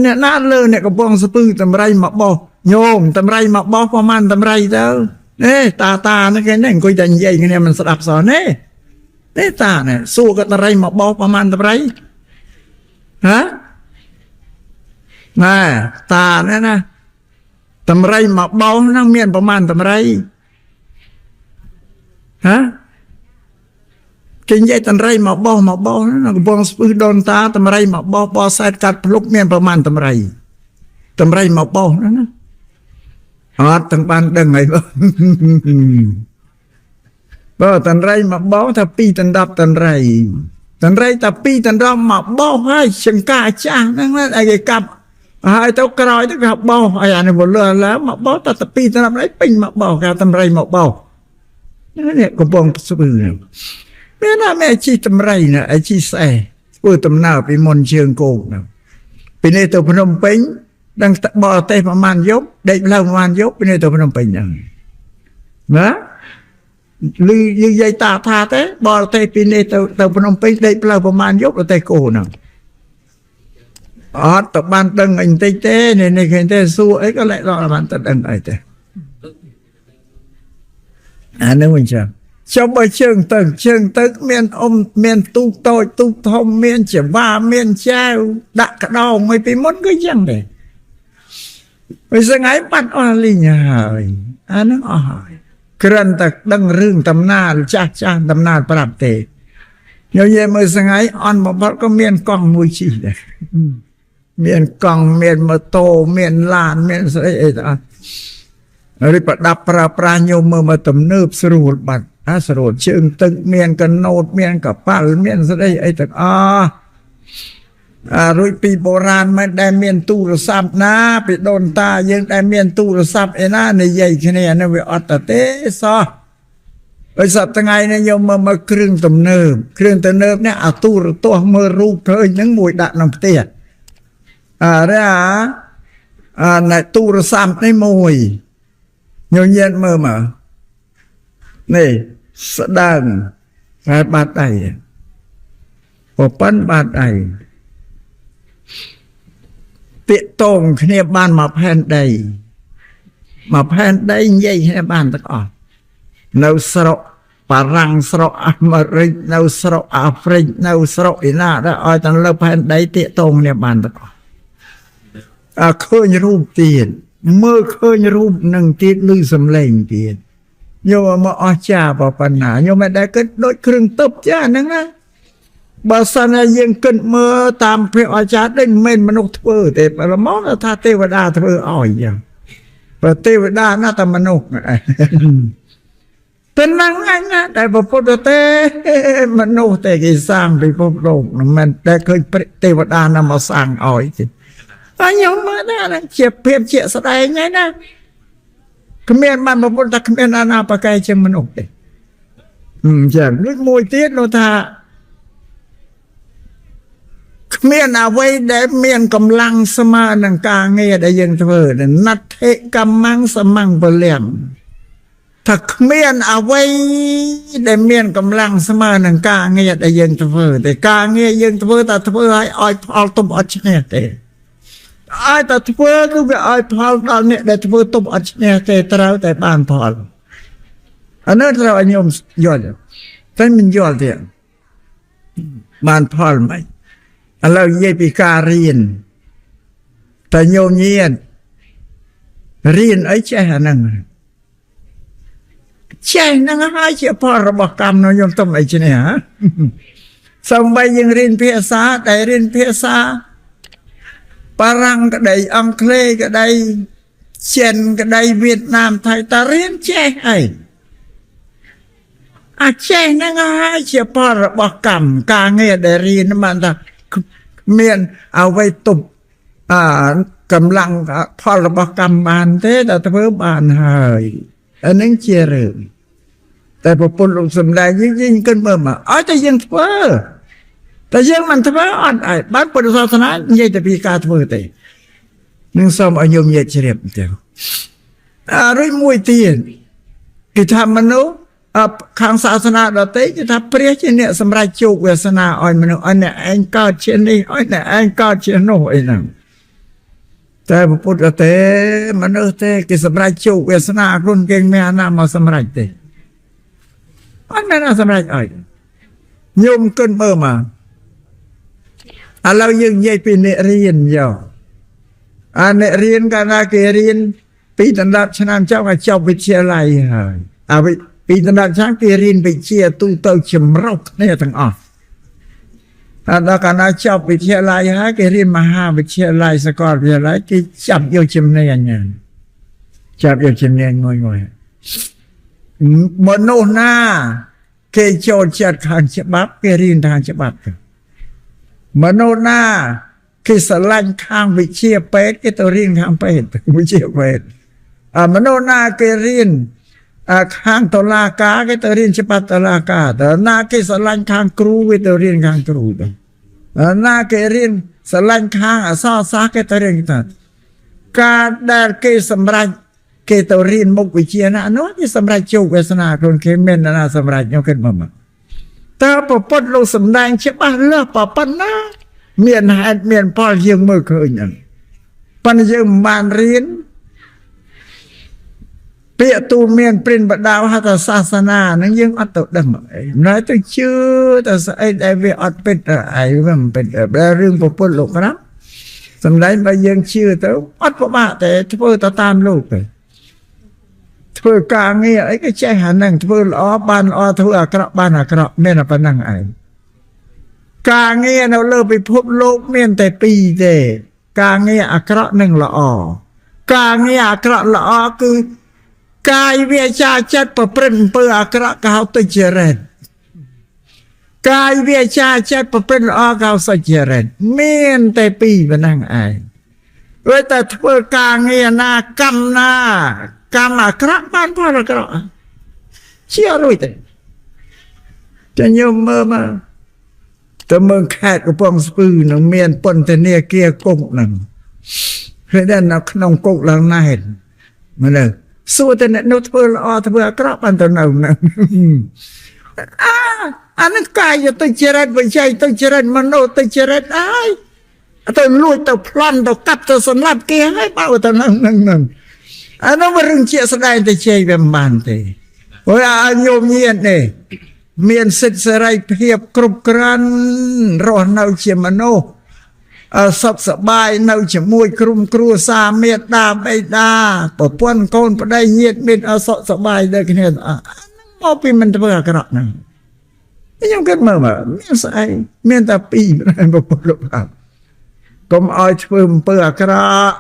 អ្នកណាលើអ្នកកំពង់ស្ពឺតម្រៃមកបោះញោមតម្រៃមកបោះប្រហែលតម្រៃទៅតានេះគេនេះអង្គុយតែនិយាយគ្នាមិនស្ដាប់សោះទេតានេះសួរក៏តម្រៃមកបោះប្រហែលតម្រៃហ៎ណែតានេះណាតម្រៃមកបោសហ្នឹងមានប្រមាណតម្រៃហ៎គេនិយាយតម្រៃមកបោសហ្នឹងកំពង់ស្ពឺដូនតាតម្រៃមកបោសសែតកាត់ភ្លុកមានប្រមាណតម្រៃមកបោសហ្នឹងណាអត់ទាំងបានដឹងហើយបើតម្រៃមកបោសថា2ដណ្ដប់តម្រៃតែ2ដណ្ដប់មកបោសហើយចង្ការចាស់ហ្នឹងឯគេកាប់ហើយទៅក្រោយទៅគេបោសឲ្យអានេះវលឡើងមកបោសតែ2ដណ្ដប់នេះពេញមកបោសគេតម្រៃមកបោសនេះកំពង់ស្ពឺមានណាមេជីតម្រៃណាជីស្អែធ្វើដំណើរពីមុនជើងគោកណាពីនេះទៅភ្នំពេញ đang bỏ tay mà man dốc đây là man dốc bên đây tôi không phải nhận đó lưu dây ta tha thế bỏ tay bên đây tôi không phải đây là man dốc là tay cổ nào tập ban tầng anh tây thế này cái thế xua ấy có lẽ đó là ban tầng ấy thế nếu mình chờ trong bài trường tầng miền tu tôi tu thông miền chỉ ba miền treo đặt cả đầu mấy tí món cái chẳng để bây giờ ngay bắt ở lì nhà hỏi nó hỏi keren tak đăng rừng tầm na cha tầm na bạp tệ nhiều như mới giờ ngay on một bắt có miền con mùi chỉ đấy miền con miền mơ tô miền làn miền sợi đó rồi bắt đập pra nhiều mà tầm nớp sưu bậtสรุปเชิงตึกเมียนกันโนดเมียนกับป้าเมียนซะได้ไอ้ตึกรุ่ยปีโบราณไม่ได้เมียนตู้รศัพท์นะไปโดนตายังได้เมียนตู้รศัพท์ไอ้น่าในใหญ่แค่นี้นะเวอตเตซอไอ้สัตว์ตั้งไงเนี่ยโยมมาเครื่องตำเนิบเนี่ยเอาตู้ตัวมือรูปเคยนั่งมวยดัดน้ำเตี้ยเนี่ยในตู้รศัพท์ในมวยโยนเย็นมือมานี่แสดงบาดใดปปั้นบาดใดเตะตรงเนียบ้านมาแผ่นใดใหญ่ให้บ้านตะกอนนาสระปารังสระอเมริกนาสระแอฟริกนาสระอินาแล้วอ้อยตั้งเลิกแผ่นใดเตะตรงเนี่ยบ้านตะกอนเคยรูปเตียนเมื่อเคยรูปหนึ่งตีลือสำเร็จเตียนโยมมาอาจารย์บอกปัญหาโยมไม่ได้ก็โดยเครื่องตบจ้านั่งนะบาสนายังเกิดเมื่อตามพระอาจารย์ได้เม่นมนุษย์เพื่อแต่ละมองถ้าเทวดาเพื่ออ่อยอย่างแต่เทวดาหน้าตามนุษย์เป็นนั่งไงนะแต่พระพุทธเจ้ามนุษย์แต่กี่สร้างไปพบโลกมันได้เคยเทวดานำมาสร้างอ่อยสิโยมมาได้นะเฉียบเพียบเฉียบแสดงไงนะขมิ้นมันมาพูดแต่ขมิ้นอาณาปากายเชิงมนุษย์เลยอย่างนึกมวยเตี้ยโนธาขมิ้นเอาไว้ได้เมียนกำลังสมานังกาเงียได้ยังเธอเนี่ยนัดเทกำมังสมังเปลี่ยนถ้าขมิ้นเอาไว้ได้เมียนกำลังสมานังกาเงียได้ยังเธอแต่กาเงียยังเธอแต่เธอให้อ้อยพอตุ่มอัดเนี่ยเตแต่เธอก็ไปอ้อยพอตอนนี้แต่เธอตุ่มอัดเนี่ยเตะเราแต่บ้านพออันนั้นเราอันยมยอดแต่มันยอดเดียวบ้านพอไหมเราเยี่ยปีการเรียนแต่โยมเยียนเรียนไอ้แช่นั่งแช่นั่งให้เชื่อพอระบบกรรมเราโยมต้องไอ้เช่นฮะสมัยยังเรียนภาษาแต่เรียนภาษาปารังก็ได้อังกฤษก็ได้เชนก็ได้เวียดนามไทยแต่เรียนแช่ไอ้แช่นั่งให้เชื่อพอระบบกรรมกางเงียได้เรียนมันแต่เมียนเอาไว้ตุบกำลังพอระบบกรรมบานเท่แต่เพิ่มบานหายอันนั้นเจริญแต่พอปุ่นลงสมได้ยิ่งขึ้นเมื่อมาแต่ยังเพ้อแต่ยังมันเพ้ออ่อนไอ้บ้านปุถุศาสนาใหญ่แต่ปีกาเพ้อแต่นึ่งสมอายุใหญ่เฉลี่ยเดียวรุ่ยมวยเตียนกิจธรรมมนุษย์ข้างศาสนาเราเตะจะทำเปรี้ยเนี่ยสำหรับจุกเวสนาอ่อนมนุษย์อันเนี่ยเองก็เช่นนี้อันเนี่ยเองก็เช่นโน่ไอ้นั่นแต่พระพุทธเจ้ามนุษย์เตะกิสำหรับจุกเวสนารุ่นเก่งแม่นามาสำหรับเตะอันนั้นสำหรับไอ้โยมขึ้นเมื่อมาเรายังยัยปีเนเรียนอยู่เนเรียนกันนะเกเรียนปีตันดับชนะเจ้ากับเจ้าวิทยาลัยไปปีตันดับช้างเกเรียนไปเชียตู้เต้าเชื่อมรกเนี่ยทั้งออกแล้วกันนะเจ้าวิทยาลัยฮะเกเรียนมหาวิทยาลัยสกอตวิทยาลัยที่จับโยชิมเนียนเงินจับโยชิมเนียนงอยมโนนาเกโจจัดทางฉบับเกเรียนทางฉบับมโนนาคือสลันข้างวิเชียเป็ดก็ตัวเรียนข้างเป็ดวิเชียเป็ดมโนนาเกเรียนข้างตลากาก็ตัวเรียนฉบับตลากาแต่นาเกสลันข้างครูก็ตัวเรียนข้างครูนาเกเรียนสลันข้างซอซาก็ตัวเรียนกัน ការដែលគេសម្រេចគេទៅរៀនមុខវិជ្ជាណានោះគេសម្រេចជោគវាសនាខ្លួនគេមានណាសម្រេចខ្ញុំគិតមកតើប្រពន្ធលោកសំដែងច្បាស់លាស់ប៉ុណ្ណាមានហេតុមានផលយើងមើលឃើញហ្នឹងប៉ុន្តែយើងមិនបានរៀនពាក្យទូលមានព្រិនបដាវហៅថាសាសនាហ្នឹងយើងអត់ទៅដឹងអីណែទៅជឿតែស្អីដែលវាអត់ពិតអីវាមិនពិតរឿងប្រពន្ធលោកណាសំដែងបើយើងជឿទៅអត់ពិបាកតែធ្វើទៅតាមលោកទៅធ្វើការងារអីក៏ចេះអាហ្នឹងធ្វើល្អបានល្អធ្វើអាក្រក់បានអាក្រក់មានតែប៉ុណ្្នឹងឯងការងារនៅលើពិភពលោកមានតែពីរទេការងារអាក្រក់និងល្អការងារអាក្រក់ល្អគឺកាយវាចាចិត្តប្រព្រឹត្តអំពើអាក្រក់ក៏ហៅទុច្ចរិតកាយវាចាចិត្តប្រព្រឹត្តល្អក៏ហៅសុចរិតមានតែពីរប៉ុណ្ណឹងឯងព្រោះតែធ្វើការងារណាកម្មណាកម្មអាក្រក់បានផលអាក្រក់ជារួចទេតែញោមមើលមកតើមើលខេត្តកំពង់ស្ពឺនឹងមានពន្ធនាគារគុកនឹងឃើញតែនៅក្នុងគុកឡើងណែនមើលសួរតែអ្នកនោះធ្វើល្អធ្វើអាក្រក់បានទៅនៅហ្នឹងអានេះកាយទៅចរិតវិជ័យទៅចរិតមโนទៅចរិតអើយទៅលួចទៅប្លន់ទៅកាប់ទៅសម្លាប់គេហើយបើទៅហ្នឹងអានោះមិនរឿងជាស្ដែងទៅជ័យវាមិនបានទេព្រោះអាញោមញៀននេះមានសិទ្ធិសេរីភាពគ្រប់គ្រាន់រស់នៅជាមនុស្សសុខសប្បាយនៅជាមួយក្រុមគ្រួសារមេត្តាបិតាប្រពន្ធកូនប្តីញាតិមិត្តសុខសប្បាយដូចគ្នាមកពីមិនធ្វើអាក្រក់ហ្នឹងខ្ញុំគិតមើលមានស្អីមានតែពីរប្រពន្ធលោកប្រាប់កុំឲ្យធ្វើអំពើអាក្រក់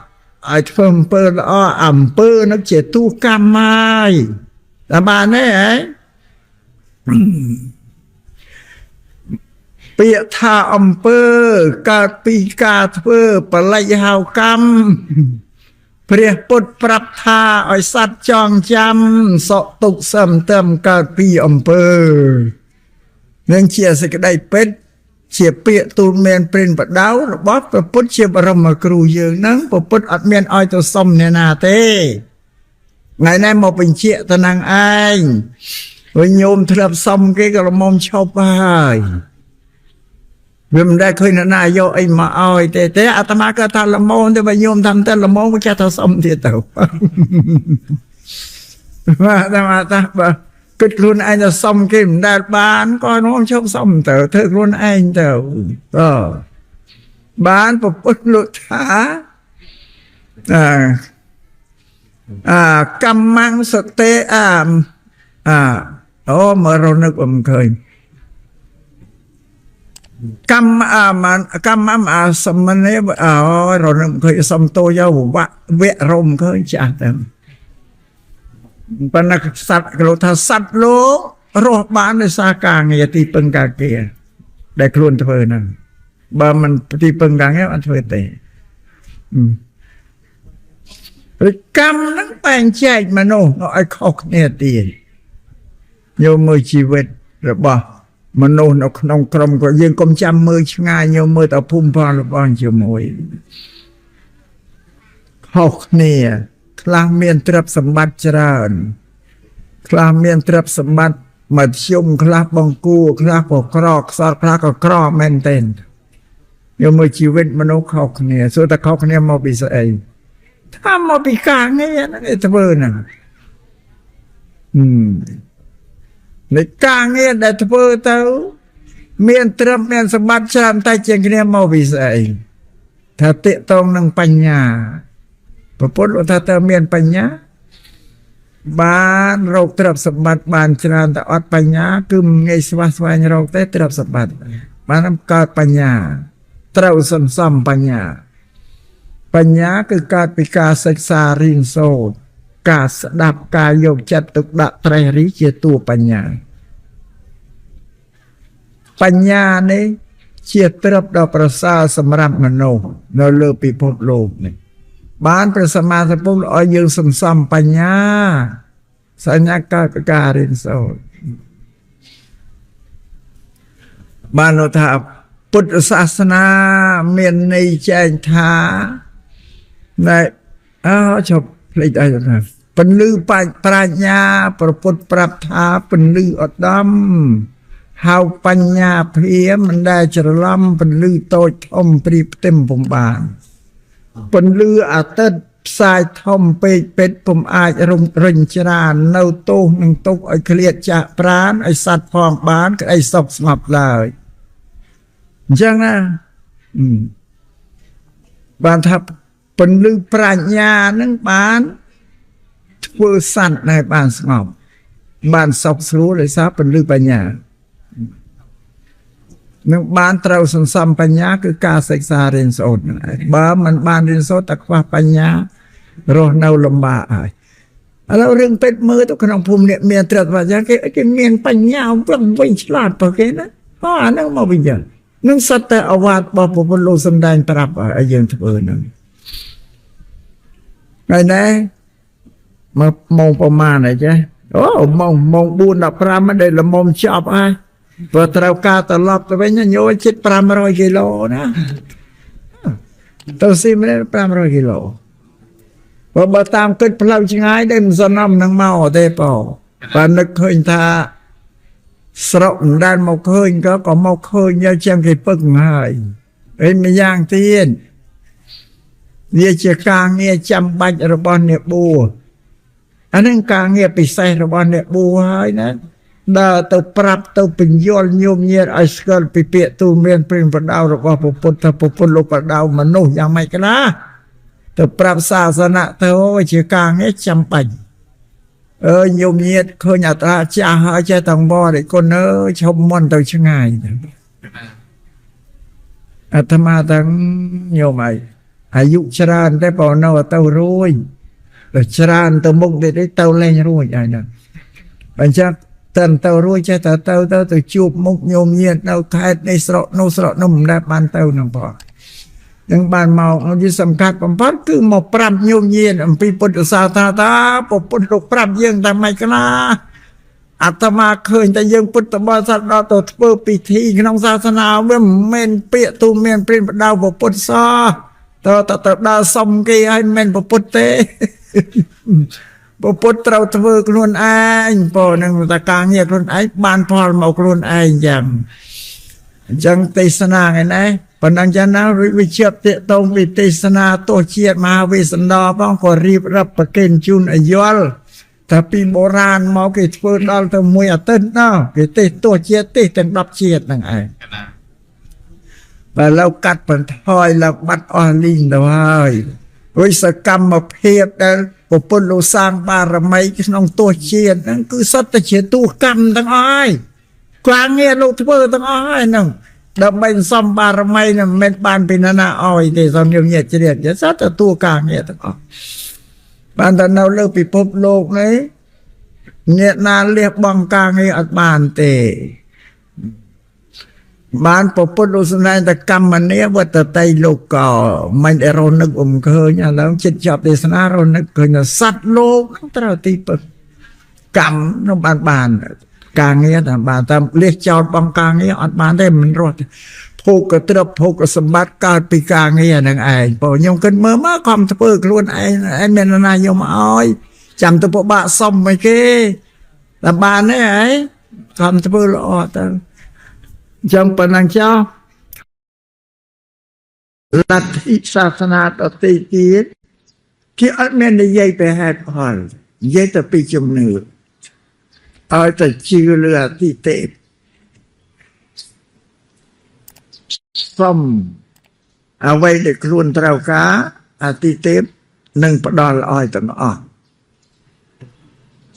ឲ្យធ្វើអំពើល្អអំពើនោះជាទូកម្មហើយតែបានទេហ៎ពាក្យថាអំពើកើតពីការធ្វើបល័យហៅកម្មព្រះពុទ្ធប្រាប់ថាឲ្យសត្វចងចាំសក់ទុកសឹមតឹមកើតពីអំពើនឹងជាសេចក្តីពិតជាពាក្យទូលមានព្រិនបដៅរបស់ព្រះពុទ្ធជាបរមគ្រូយើងហ្នឹងព្រះពុទ្ធអត់មានឲ្យទៅសុំអ្នកណាទេថ្ងៃនេះមកបញ្ជាក់ទៅនឹងឯងវិញញោមធ្លាប់សុំគេក៏ល្មមឈប់ហើយវាមិនដែលឃើញអ្នកណាយកអីមកឲ្យទេអាត្មាក៏ថាល្មមទៅបើញោមតាមតែល្មមក៏ចេះថាសុំទៀតទៅបាទអាត្មាថាបើគិតខ្លួនឯងទៅសុំគេមិនដែលបានក៏នាំឈប់សុំទៅធ្វើខ្លួនឯងទៅបានប្រពុតលោកថាកម្មងសតេអូមករនឹកមិនឃើញកម្មសមនេរនឹកឃើញសំតោយោវៈរមឃើញចាស់ទៅប៉ុន្តែសត្វគេថាសត្វលោករស់បានដោយសារការងារទីពឹងការងារដែលខ្លួនធ្វើហ្នឹងបើមិនទីពឹងការងារអត់ធ្វើទេកម្មហ្នឹងបែងចែកមនុស្សឲ្យខុសគ្នាទៀតយកមើលជីវិតរបស់មនុស្សនៅក្នុងក្រុមក៏យើងកុំចាំមើលឆ្ងាយយកមើលតែភូមិផលរបស់ជាមួយខុសគ្នាខ្លះមានទ្រព្យសម្បត្តិច្រើនខ្លះមានទ្រព្យសម្បត្តិមធ្យមខ្លះបង្គួរខ្លះក៏ក្រខ្សត់ខ្លះក៏ក្រមែនទែនយកមើលជីវិតមនុស្សខុសគ្នាសួរតែខុសគ្នាមកពីស្អីថាមកពីការងារហ្នឹងឯធ្វើហ្នឹងនៃការងារដែលធ្វើទៅមានទ្រព្យមានសម្បត្តិច្រើនតែជាងគ្នាមកពីស្អីថាតិតងនឹងបញ្ញាព្រះពុទ្ធថាតើមានបញ្ញាបានរកទ្រព្យសម្បត្តិបានច្រើនតែអត់បញ្ញាគឺមិនងាយស្វះស្វែងរកទេទ្រព្យសម្បត្តិបានកើតបញ្ញាត្រូវសន្សំបញ្ញាគឺកើតពីការសិក្សារៀនសូត្រការស្ដាប់ការយកចិត្តទុកដាក់ត្រេះរិះជាតួបញ្ញានេះជាទ្រព្យដ៏ប្រសើរសម្រាប់មនុស្សនៅលើពិភពលោកនេះបានព្រះសម្មាសម្ពុទ្ធឲ្យយើងសន្សំបញ្ញាសញ្ញាកើតពីការរៀនសូត្របានថាពុទ្ធសាសនាមានន័យចែងថា จบเลยได้แล้วเป็นลือปราญญาประพุทธปรับทาเป็นลืออดดำหาปัญญาเพียมันได้จรลำเป็นลือโตทมปรีเต็มผมบานเป็นลืออาเตดสายทอมเป็ดผมอาจรมริญจราเนาโตหนึ่งตุกไอเคลียจะปราณไอสัตว์พองบ้านก็ไอศพสมับเลยจังนะบ้านทับเป็นลือปราญญานั่งบ้านเวอร์สันในบ้านสงบบ้านศพสู้เลยซะเป็นลือปัญญานึกบ้านเราสันสัมปัญญาคือการศึกษาเรียนสอนบ้านมันบ้านเรียนสอนแต่ว่าปัญญารอเนาลำบากแล้วเรื่องเป็ดมือตัวขนมภูมิเนี่ยเมียตรัสว่าอย่างแกเมียนปัญญาเพิ่งวิ่งฉลาดปะแกนะนั่งมาวิ่งยันนั่งสัตย์อวาดบอกผมโลสมได้ปรับอะไรอย่างเถื่อนนั่นไงนะมามองประมาณไหนใช่มองบุญดับพระไม่ได้ละมอมชอบไอ้พอเรากาตลอดไปเนี่ยโยชิด100 กิโลนะตัวซีไม่ได้100 กิโลพอมาตามขึ้นพลังชิงไอ้ได้มันสนำนังเมาได้เปล่าปานนึกเคยท่าสระด้านมาเคยก็มาเคยเนี่ยเชียงไคปึ้งหายไม่ย่างเตียนเนี่ยจะกลางเนี่ยจำบัญระบอนเนี่ยบัวอันนั้นกลางเนี่ยไปใส่ระบอนเนี่ยบัวให้นะดาตัวปรับตัวเป็นยอลโยมเยียไอสเกิลไปเปียตัวเมียนเป็นประดาวระบอบปุถะปุโลประดาวมนุษย์ยังไม่กันนะตัวปรับศาสนาตัวจะกลางเนี่ยจำบัญโยมเยียเคยอัตราจ้าหาใจต่างบ่อเด็กคนชมมันตัวช่างไงอาตมาตั้งโยมอายุชราได้ปอนเอาเต้ารวยชราตัวมุกได้เต้าเล่นรวยอย่างนั้นบางชักตันเต้ารวยใช่แต่เต้าตัวจูบมุกโยมเยียเต้าไทยในสระนุ่มได้บานเต้าหนึ่งพอยังบานเมาเอาที่สำคัญผมพัดคือหมอปรับโยมเยียนปีปุตตสาธาตาปปุตตปรับยังแต่ไม่กันนะอาตมาเคยแต่ยังพุทธบริษัทเราตัวเปิดพิธีขนมศาสนาเมื่อเมนเปียตูเมนเป็นดาวปปุตสาตัวดาวสมกีให้เมนปปุตเตปปุตเราเปิดครุนไอ้พอหนึ่งตะการเนี่ยครุนไอ้บานพอมาครุนไอ้ยังเทศนาไงนะปนังจานาวิเชียบเตะตรงวิเทศนาตัวเชียดมาวิสันดาบ้องก็รีบรับประเคนจุนอายุลแต่ปีโบราณมาเกิดเปิดดาวตัวมวยอัตเนาะเกิดเตะตัวเชียดเตะแต่รับเชียดนั่งไอ้แต่เรากัดเป็นทอยเราบัดออลิงด้วยวิศกรรมมาเพียบแต่ปปุโลสร้างบารมีน้องตัวเชียดนั่นคือสัตว์เชียดตัวกรรมทั้งอ้ายกลางเงี้ยลูกเพื่อทั้งอ้ายนั่งดำเป็นซ้ำบารมีนั่นเม็ดบานเป็นนาอ้อยที่สอนเงียบเฉลี่ยจะสัตว์ตัวกลางเงี้ยทั้งอ้อยบ้านตอนเราเลิกไปพบโลกนี้เนี่ยนานเรียกบังกลางให้อัดบานเตบ้านปปุตตุสนัยตกรรมมันเนี่ยว่าแต่ไตโลกก็ไม่ได้เรานึกเคยเนี่ยแล้วจิตจับเดชนาเรานึกเคยเนี่ยสัตว์โลกเราตีปกรรมน้องบานกลางเงี้ยแต่บานแต่เรียกจอดบังกลางเงี้ยอัดบานได้มันรอดผูกกระเตรผูกกระสมบัติการปีกลางเงี้ยนั่งไอ้พอยงกันเมื่อมาความทะเพิกล้วนไอ้เมนนายยมอ้อยจำตัวบะซ่อมไม่เก้แต่บานเนี่ยไอ้ความทะเพิกละออดจังปนังเจ้าลัทธิศาสนาต่อตีกีดที่อันเมนได้ยัยไปแหกพอลยัยแต่ปีจำเนือเอาแต่ชื่อเรือที่เตะซ่อมเอาไว้เด็กรุ่นเท่ากาอาทิเตปหนึ่งประดอลอ้อยต่างอ้อ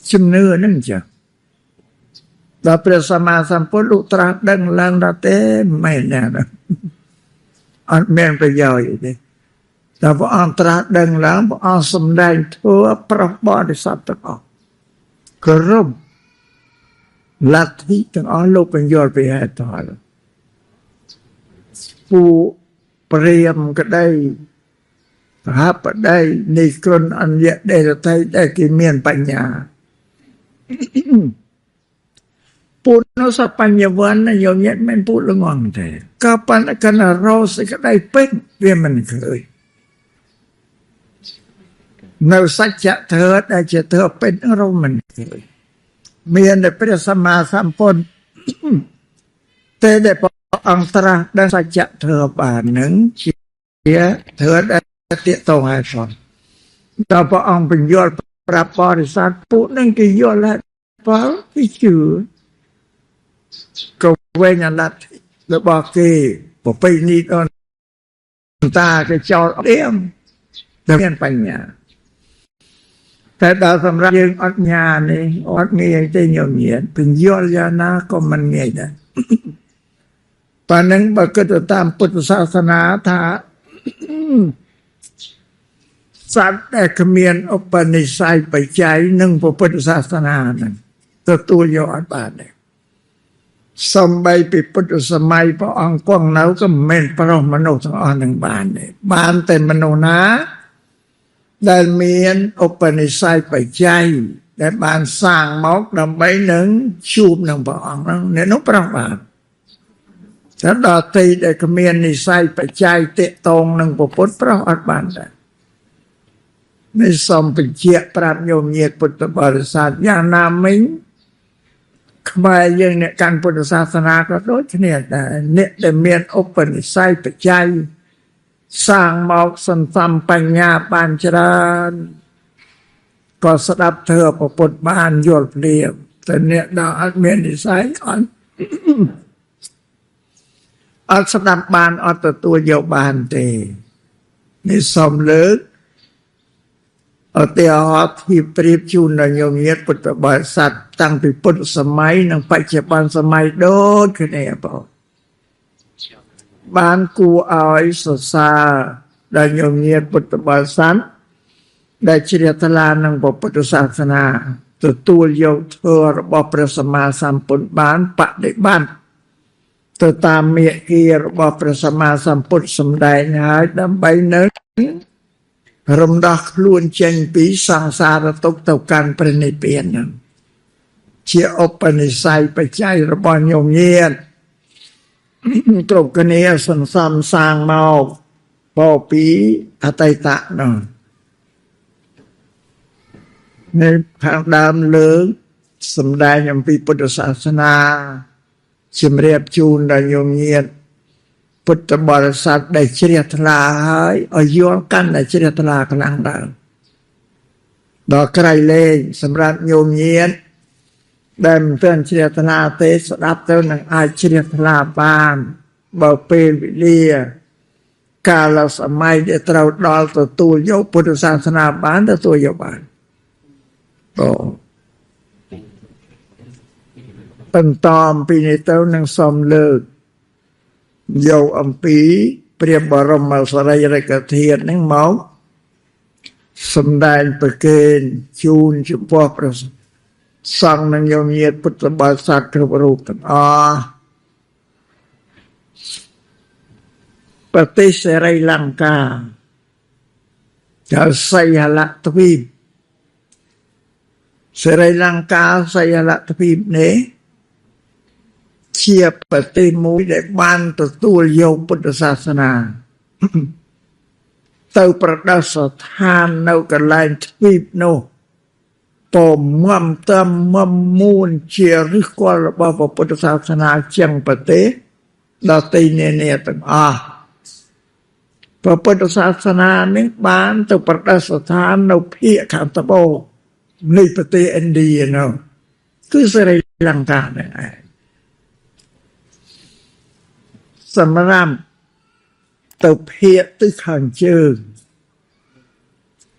จำเนือนั่นจ้ะแต่พระสัมมาสัมพุทธตรัสดังลังระเต้ไม่แน่นะอันเมียนไปย่อยดิแต่พระองค์ตรัสดังแล้วพระองค์สำแดงทั่วพระบริษัทต่างออกกระร่มลัทธิต่างออกโลกเป็นยอดไปให้ต่อผู้เปรียมก็ได้หาปได้ในกรณอันเยอะได้กินเมียนปัญญาพูดนสัพพัญญวันนะโยมยัดไม่พูดละงองแต่kapan akan rasa kedai peng dia menเคย នៅសច្ចធម៌ដែលជាធម៌เป็นเราមិនเคยមានតែព្រះសម្មាសម្ពុទ្ធតែដែលព្រះអង្គត្រាស់ដល់សច្ចធម៌បាននឹងជាធម៌ដែលទាក់ទងឲ្យផងតើព្រះអង្គបញ្យល់ប្រាប់បរិស័ទពួកនឹងគេយល់ហើយបើគេជឿក៏វិញអាណត្តិរបស់គេប្រពៃណីដល់តាគេចោលអៀមតែមានបញ្ញាតែដល់សម្រាប់យើងអត់ញានេះអត់ងាយទេញោមញាតពន្យល់យ៉ាងណាក៏មិនងាយដែរប៉ណ្ណឹងបើគិតទៅតាមពុទ្ធសាសនាថាសត្វដែលគ្មានឧបនិស្ស័យបច្ច័យនឹងពុទ្ធសាសនាហ្នឹងទទួលយកអត់បានទេសំបីពីពុទ្ធសម័យព្រះអង្គគង់នៅក៏មិនមែនប្រុសមនុស្សទាំងអស់នឹងបានទេបានតែមនុស្សណាដែលមានឧបនិស្ស័យបច្ច័យដែលបានសាងមកដើម្បីនឹងជួបនឹងព្រះអង្គហ្នឹងអ្នកនោះប្រុសបានតែដល់ទីដែលគ្មាននិស្ស័យបច្ច័យតេតងនឹងពុទ្ធប្រុសអត់បានដែរនេះសូមបញ្ជាក់ប្រាប់ញោមញាតិពុទ្ធបរិស័ទយ៉ាងណាមិញខ្មែរយើងអ្នកកាន់ពុទ្ធសាសនាក៏ដូចគ្នាដែរអ្នកដែលមានឧបនិស្ស័យបច្ច័យសាងមកសន្សំបញ្ញាបានច្រើនក៏ស្ដាប់ធម៌ពុទ្ធបានយល់ភ្លាមតែអ្នកដែលអត់មាននិស្ស័យអត់ស្ដាប់បានអត់ទទួលយកបានទេនេះសូមលើកឧទាហរណ៍ពីប្រៀបជូនដល់ញោមញាតិពុទ្ធបរិស័ទតាំងពីពុទ្ធសម័យនិងបច្ចុប្បន្នសម័យដូចគ្នាបងបានគួរឲ្យសរសើរដល់ញោមញាតិពុទ្ធបរិស័ទដែលជ្រះថ្លានឹងពុទ្ធសាសនាទទួលយកធម៌របស់ព្រះសម្មាសម្ពុទ្ធបានបដិបត្តិទៅតាមមាគ៌ារបស់ព្រះសម្មាសម្ពុទ្ធសម្ដែងហើយដើម្បីនឹងរំដោះខ្លួនចេញពីសង្សារទុក្ខទៅកាន់ព្រះនិព្វាននឹងជាឧបនិស្ស័យបច្ច័យរបស់ញោមញាតិគ្រប់គ្នាសន្សំសាងមកពោពីអតីតនោះនៅខាងដើមលើកសម្ដែងអំពីពុទ្ធសាសនាជំរាបជូនដល់ញោមញាតិពុទ្ធបរិស័ទដែលជ្រះថ្លាហើយឲ្យយល់កាន់តែជ្រះថ្លាខ្លាំងដែរដល់ក្រៃលែងសម្រាប់ញោមញាតិដែលមិនទាន់ជ្រះថ្លាទេស្ដាប់ទៅនឹងអាចជ្រះថ្លាបានបើពេលវេលាកាលសម័យដែលត្រូវដល់ទទួលយកពុទ្ធសាសនាបានទទួលយកបានបន្តអំពីនេះទៅនឹងសូមលើកយកអំពីព្រះបរមសារីរិកធាតុនឹងមកសម្ដែងប្រគេនជូនចំពោះព្រះសង្ឃនិងញោមញាតិពុទ្ធបរិស័ទគ្រប់រូបទាំងអស់ប្រទេសសេរីលង្កាចូលសីហលទ្វីបសេរីលង្កាសីហលទ្វីបនេះជាប្រទេសមួយដែលបានទទួលយកពុទ្ធសាសនាទៅប្រដៅស្ថាននៅកន្លែងទ្វីបនោះពុំមតំមមួនជាឫសគល់របស់ពុទ្ធសាសនាជាងប្រទេសដល់ទីនេះទាំងអស់ពុទ្ធសាសនានេះបានទៅប្រដៅស្ថាននៅភាគខាងត្បូងនៃប្រទេសឥណ្ឌានោះគឺសេរីលង្កានេះឯងសម្រាប់ទៅភាគទិសខាងជើង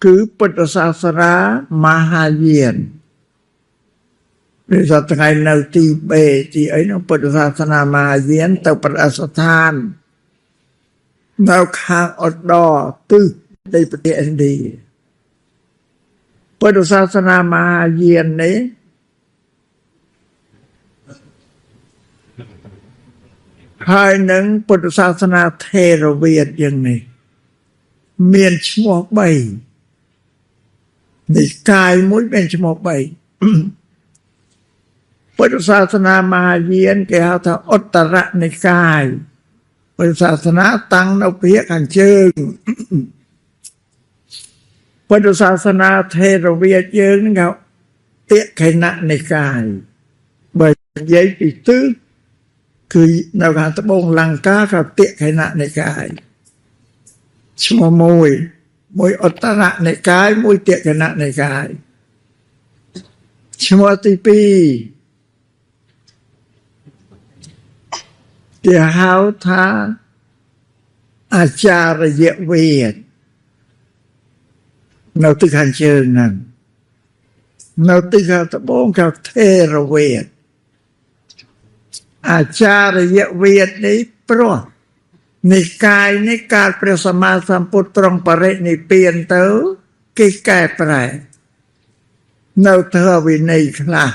គឺពុទ្ធសាសនាមហាយានដូចថ្ងៃនៅទីបេទីអីនោះពុទ្ធសាសនាមហាយានទៅប្រដៅស្ថាននៅខាងឧត្តរទិសនៃប្រទេសឥណ្ឌាពុទ្ធសាសនាមហាយាននេះហើយនឹងពុទ្ធសាសនាថេរវាទយ៉ាងនេះមានឈ្មោះ3និកាយមួយមានឈ្មោះ3ពុទ្ធសាសនាមហាយានគេហៅថាឧត្តរនិកាយពុទ្ធសាសនាតាំងនៅភាគខាងជើងពុ ពុទ្ធសាសនាថេរវាទយើងហ្នឹងទាខេណនិកាយបើនិយាយពីទិសគឺនៅខាងត្បូងលង្កាក៏ទាខេណនិកាយឈ្មោះមួយឧត្តរនិកាយមួយទាខេណនិកាយឈ្មោះទី2គេហៅថាអាចារ្យវាទនៅទិសខាងជើងហ្នឹងនៅទិសខាងត្បូងគេថេរវាទអាចារ្យវាទនេះព្រោះនិកាយនេះកាលព្រះសម្មាសម្ពុទ្ធទ្រង់បរិនិព្វានទៅគេកែប្រែនៅធម៌វិន័យខ្លះ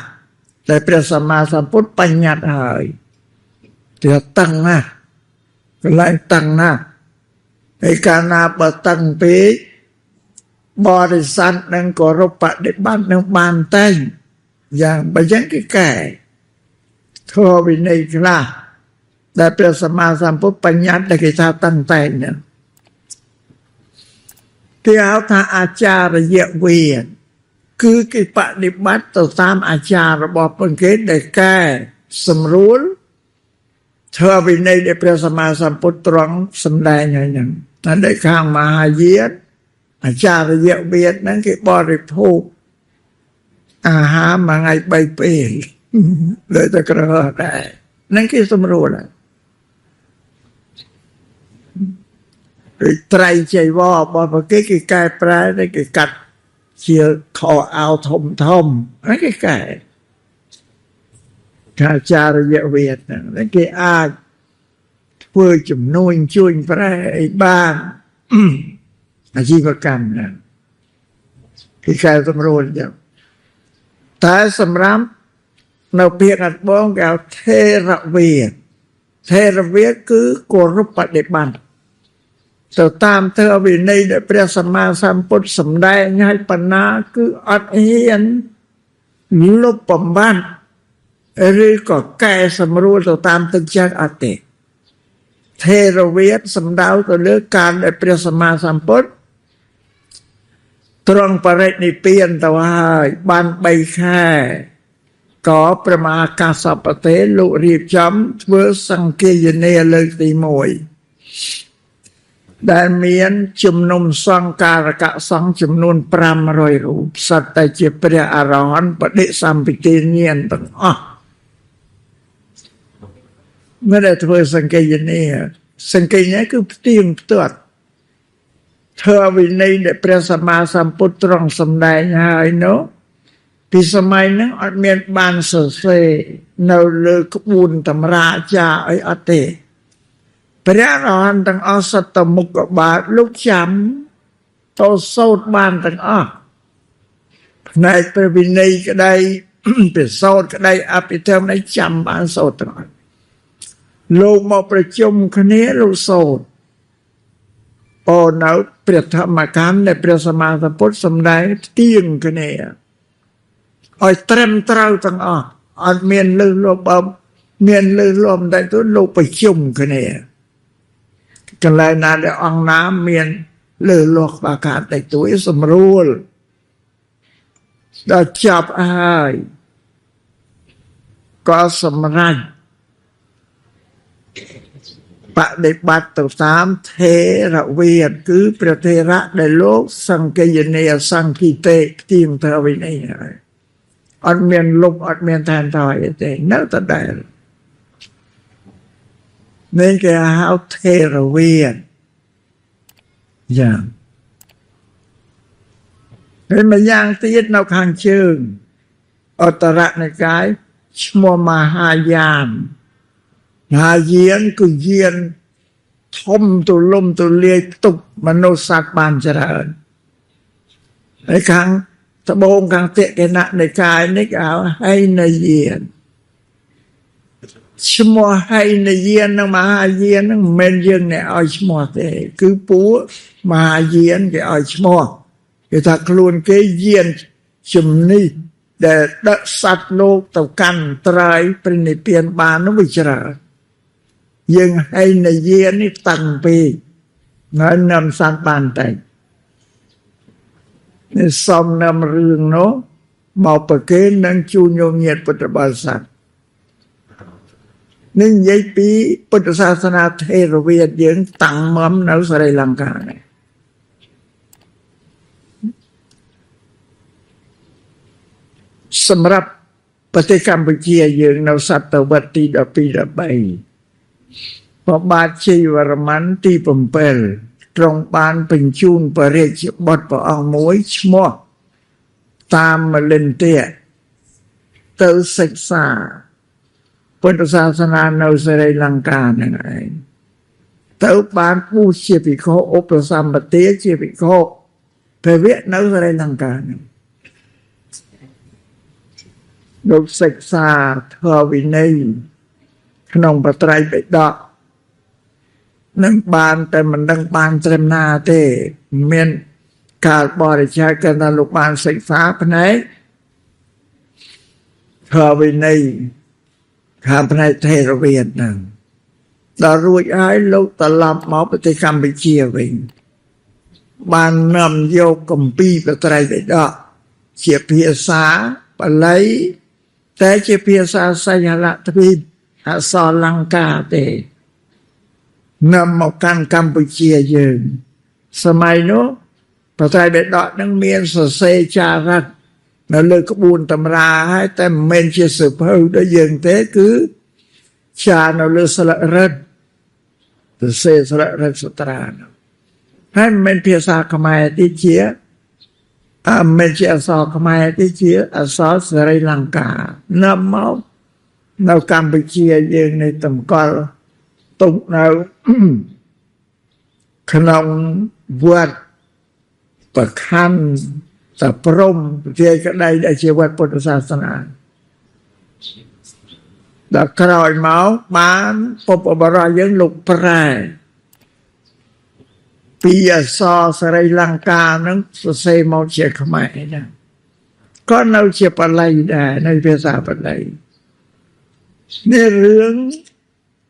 ដែលព្រះសម្មាសម្ពុទ្ធបញ្ញត្តិហើយវាតឹងណាស់កន្លែងតឹងណាស់ហើយកាលណាបើតឹងពេកបរិស័ទនឹងគោរពបដិបត្តិនឹងបានតែងយ៉ាងបើយ៉ាងគេកែធម៌វិន័យខ្លះដែលព្រះសម្មាសម្ពុទ្ធបញ្ញត្តិដែលគេថាតឹងតែងហ្នឹងគេហៅថាអាចារ្យវាទគឺគេបដិបត្តិទៅតាមអាចារ្យរបស់ពួកគេដែលកែសម្រួលធម៌វិន័យដែលព្រះសម្មាសម្ពុទ្ធទ្រង់សម្ដែងហើយហ្នឹងតែនៅខាងមហាយានអាចារ្យវាទហ្នឹងគេបរិភោគអាហារមួយថ្ងៃ3ពេលលើតែក្រហមដែរហ្នឹងគេសម្រួលហើយត្រៃចីវររបស់ពួកគេគេកែប្រែតែគេកាត់ជាខោអាវធំហ្នឹងគេកែអាចារ្យវាទហ្នឹងគេអាចធ្វើជំនួយជួយប្រែអីបានអាជីវកម្មហ្នឹងគេកែសម្រួលចឹងតែសម្រាប់នៅភាគខាងត្បូងគេហៅថេរវាទគឺគោរពបដិបត្តិទៅតាមធម៌វិន័យដែលព្រះសម្មាសម្ពុទ្ធសម្ដែងឲ្យបណ្ណាគឺអត់ហ៊ានលុបបំបត្តិឬក៏កែសម្រួលទៅតាមទឹកចិត្តអត់ទេថេរវាទសំដៅទៅលើការដែលព្រះសម្មាសម្ពុទ្ធទ្រង់បរិនិព្វានទៅហើយបាន3ខែក៏ព្រះមហាកាសបតេលោករៀបចំធ្វើសង្គាយនាលើកទី1ដែលមានជំនុំសង្ការកសង្ឃចំនួន500រូបសត្វតែជាព្រះអរហន្តបដិសម្បទាញាណទាំងអស់មិនដែលធ្វើសង្គាយនាគឺផ្ទៀងផ្ទាត់ធម៌វិន័យដែលព្រះសម្មាសម្ពុទ្ធទ្រង់សម្ដែងហើយនោះពីសម័យហ្នឹងអត់មានបានសរសេរនៅលើក្បួនតម្រាចារអីអត់ទេព្រះអរហន្តទាំងអស់សត្វមុខបាទលោកចាំទៅសូត្របានទាំងអស់ផ្នែកព្រះវិន័យក្តីពិសោធន៍ក្តីអភិធម្មនៃចាំបានសូត្រទាំងអស់លោកមកប្រជុំគ្នាលោកសូត្រអូនៅព្រះធម្មកម្មនៃព្រះសម្មាសម្ពុទ្ធសម្ដែងទៀងគ្នាឲ្យត្រឹមត្រូវទាំងអស់អត់មានលឺលំមានលឺលំតែទៅលោកប្រជុំគ្នាកន្លែងណាដែលអង្គណាមានលើលោះបាកាតែទួយសម្រួលដល់ចាប់ហើយក៏សម្រេចបដិបត្តិទៅតាមថេរវាទគឺព្រះថេរៈដែលលោកសង្គាយនាសង្ឃីតេផ្ទៀងទៅវិន័យហើយអត់មានលុបអត់មានឋានថយទេនៅតែដែរnên cái hào thề rồi viên dạ nên mà giang tiết nó khang chương ở tà rạc này cái mua mà hà giàn cứ diên thông tù lùm tù liê tục mà nô sát bàn trở hơn đấy khang ta bông khang tiết cái nạn này cái nick áo hay là diên Shmo hay na yen nang maha yen nang men yen ne ai shmo te cứ pú maha yen cái ai shmo cái ta luôn cái yen chum ni để đắc sát lô tàu căn trai prinipian ba nó bị chả yen hay na yen ni tăng pi ngân nằm sát bàn tay nên xong năm rương nó một bậc kế nâng chu nhô nhiệt Phật bà sát nên giấy bí Phật sát na thế rồi Việt dưỡng tặng mắm nấu Sri Lanka này sầm rập ประเทศกัมพูชีយើងនៅសតវត្សទី12 13ព្រះបាទជ័យវរ្ម័នទី7ទ្រង់បានបញ្ជូនព្រះរាជបុត្រព្រះអង្គមួយឈ្មោះតាមមលិន្ទៈទៅសិក្សាពុទ្ធសាសនានៅស្រីលង្កាហ្នឹងឯងទៅបានពុះជាភិក្ខុឧបសម្បទាជាភិក្ខុព្រះវិនៅស្រីលង្កាហ្នឹងលោកសិក្សាធម៌វិន័យក្នុងបត្រៃបិដកនឹងបានតែមិនដឹងបានត្រឹមណាទេមានការបរិច្ចាគកណ្ដាលលោកបានសិក្សាផ្នែកធម៌វិន័យខាងផ្នែកថេរវាទហ្នឹងដល់រួចហើយលោកត្រឡប់មកប្រទេសកម្ពុជាវិញបាននាំយកគម្ពីរបត្រៃបិដកជាភាសាបាលីតែជាភាសាសញ្ញលទ្វីបអក្សរលង្កាទេនាំមកកាន់កម្ពុជាយើងសម័យនោះប្រត្រៃបិដកនឹងមានសរសេរចារឹកនៅលើក្បួនតម្រាហើយតែមិនមែនជាសៀវភៅដូចយើងទេគឺចារនៅលើស្លឹករឹតសរសេរស្លឹករឹតសត្រាហើយមិនមែនភាសាខ្មែរទេជាមិនជាអក្សរខ្មែរទេជាអក្សរស្រីលង្កានាំមកនៅកម្ពុជាយើងនៃតម្កល់ទុកនៅក្នុងវត្តប្រខណ្ឌតាព្រំជាក្តីដែលជាវត្តពុទ្ធសាសនាដល់ក្រោយមកបានពុទ្ធបរិសយើងលោកប្រែពីអក្សរស្រីលង្កានឹងសរសេរមកជាខ្មែរណាក៏នៅជាបាលីដែរនៅភាសាបាលីនេះរឿង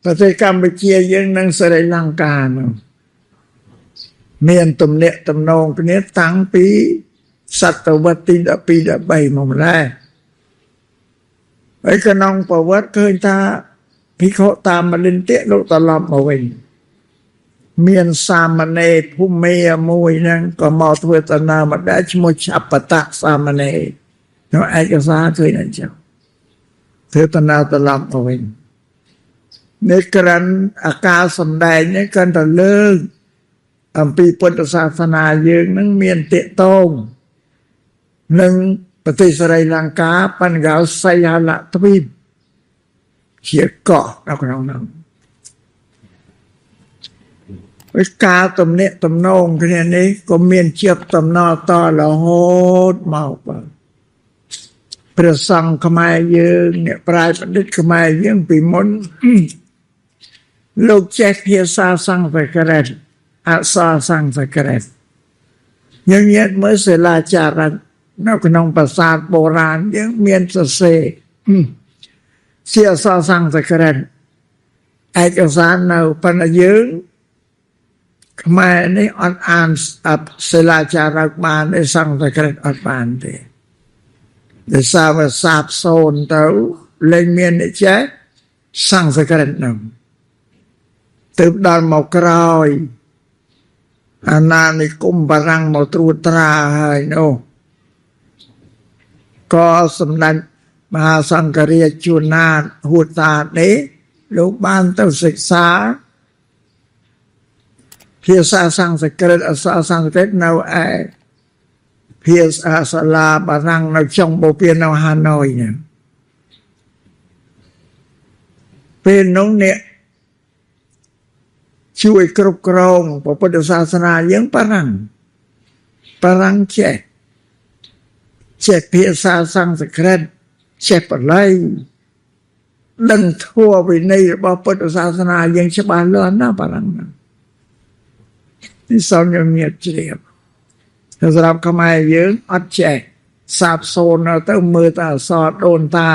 ប្រទេសកម្ពុជាយើងនិងស្រីលង្កានោះមានទំនាក់ទំនងគ្នាតាំងពីសតវត្សទី12 13មកម្ល៉េះហើយក្នុងប្រវត្តិឃើញថាភិក្ខុតាមមលិន្ទៈលោកត្រឡប់មកវិញមានសាមណេរភូមិមួយហ្នឹងក៏មកធ្វើដំណើរមកដែរឈ្មោះឆបតៈសាមណេរនៅឯកសារឃើញអញ្ចឹងធ្វើដំណើរត្រឡប់មកវិញនេះក្រាន់អាការសម្ដែងនេះកាន់តែលើកអំពីពុទ្ធសាសនាយើងនឹងមានតេតងនឹងប្រទេសស្រីលង្កាបញ្កោសយលទ្វីបជាកោះនៅក្នុងនោះការទំនាក់ទំនងគ្នានេះក៏មានជាប់តំណតរហូតមកបាទព្រះសង្ឃខ្មែរយើងអ្នកប្រាជ្ញបណ្ឌិតខ្មែរយើងពីមុនលោកចេះភាសាសំស្ក្រឹតអក្សរសំស្ក្រឹតយើងញាតិមើលសិលាចារឹកនៅក្នុងប្រាសាទបុរាណយើងមានសរសេរជាអក្សរសំស្ក្រឹតឯកសារនៅប៉ុន្តែយើងខ្មែរនេះអត់អានសិលាចារឹកបានឯសំស្ក្រឹតអត់បានទេដោយសារវាសាបសូន្យទៅលែងមានអ្នកចេះសំស្ក្រឹតនោះទើបដល់មកក្រោយអាណានិគមបារាំងមកត្រួតត្រាហើយនោះក៏សម្ដេចមហាសង្ឃរាជជួនណាតហួតតានេះលោកបានទៅសិក្សាភាសាសំស្ក្រឹតអក្សរសំស្ក្រឹតនៅឯភាសាសាលាបារាំងនៅចុងបូព៌ានៅហាណូយនេះពេលនោះអ្នកជួយគ្រប់គ្រងពុទ្ធសាសនាយើងបារាំងចេះភាសាសំស្ក្រឹតចេះបាលីដឹងធម៌វិន័យរបស់ពុទ្ធសាសនាយើងច្បាស់លាស់ណាស់បារាំងនេះសំញញៀតជ្រាបសម្រាប់ខ្មែរយើងអត់ចេះសាបសូន្យទៅមើលតែអក្សរដូនតា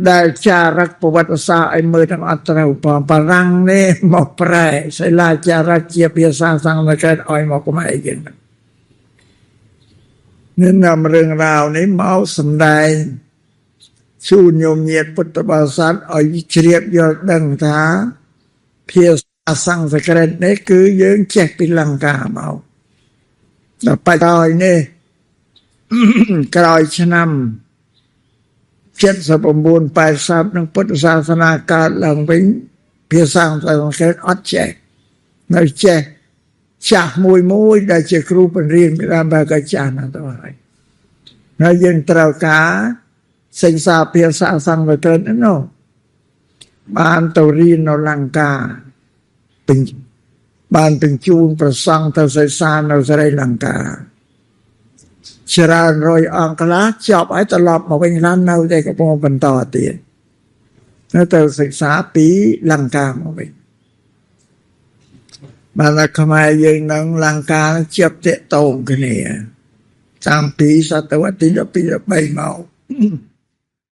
ដែលចារឹកប្រវត្តិសាស្ត្រឲ្យមើលទាំងអត់ត្រូវផងបារាំងនេះមកប្រែសិលាចារឹកជាភាសាសំស្ក្រឹតឲ្យមកខ្មែរយើង nên nằm rừng rào này máu sầm đài chu nhôm nhiệt Phật bảo sát ở triệp do đằng thá phía sang sạc rệt đấy cứ dưỡng chẹt bị lăng cả máu là phải đòi nè còi cho năm chết sập buồn phải sắp năng Phật sa na cả lần với phía sang sạc rệt ót chẹt nói chẹt chạc mùi đã chẹt kru bên riêng làm bà cái chạc nào tôi hỏi nói dân trao cá sinh xa phía xa sang về tên đó nó ban tàu riêng nó lăng cả ban từng chuông và sang tàu xây xa nó ra đây lăng cả chả rồi ông cá lá chọc ấy tàu lọp mà bên lan nào đây có một phần tỏ tiền nó tàu xây xa bí lăng cả mà bên mà là không ai dân nó lăng cả nó chấp tệ tồn cái này tam bí sa tàu tí đó bí đó bay màu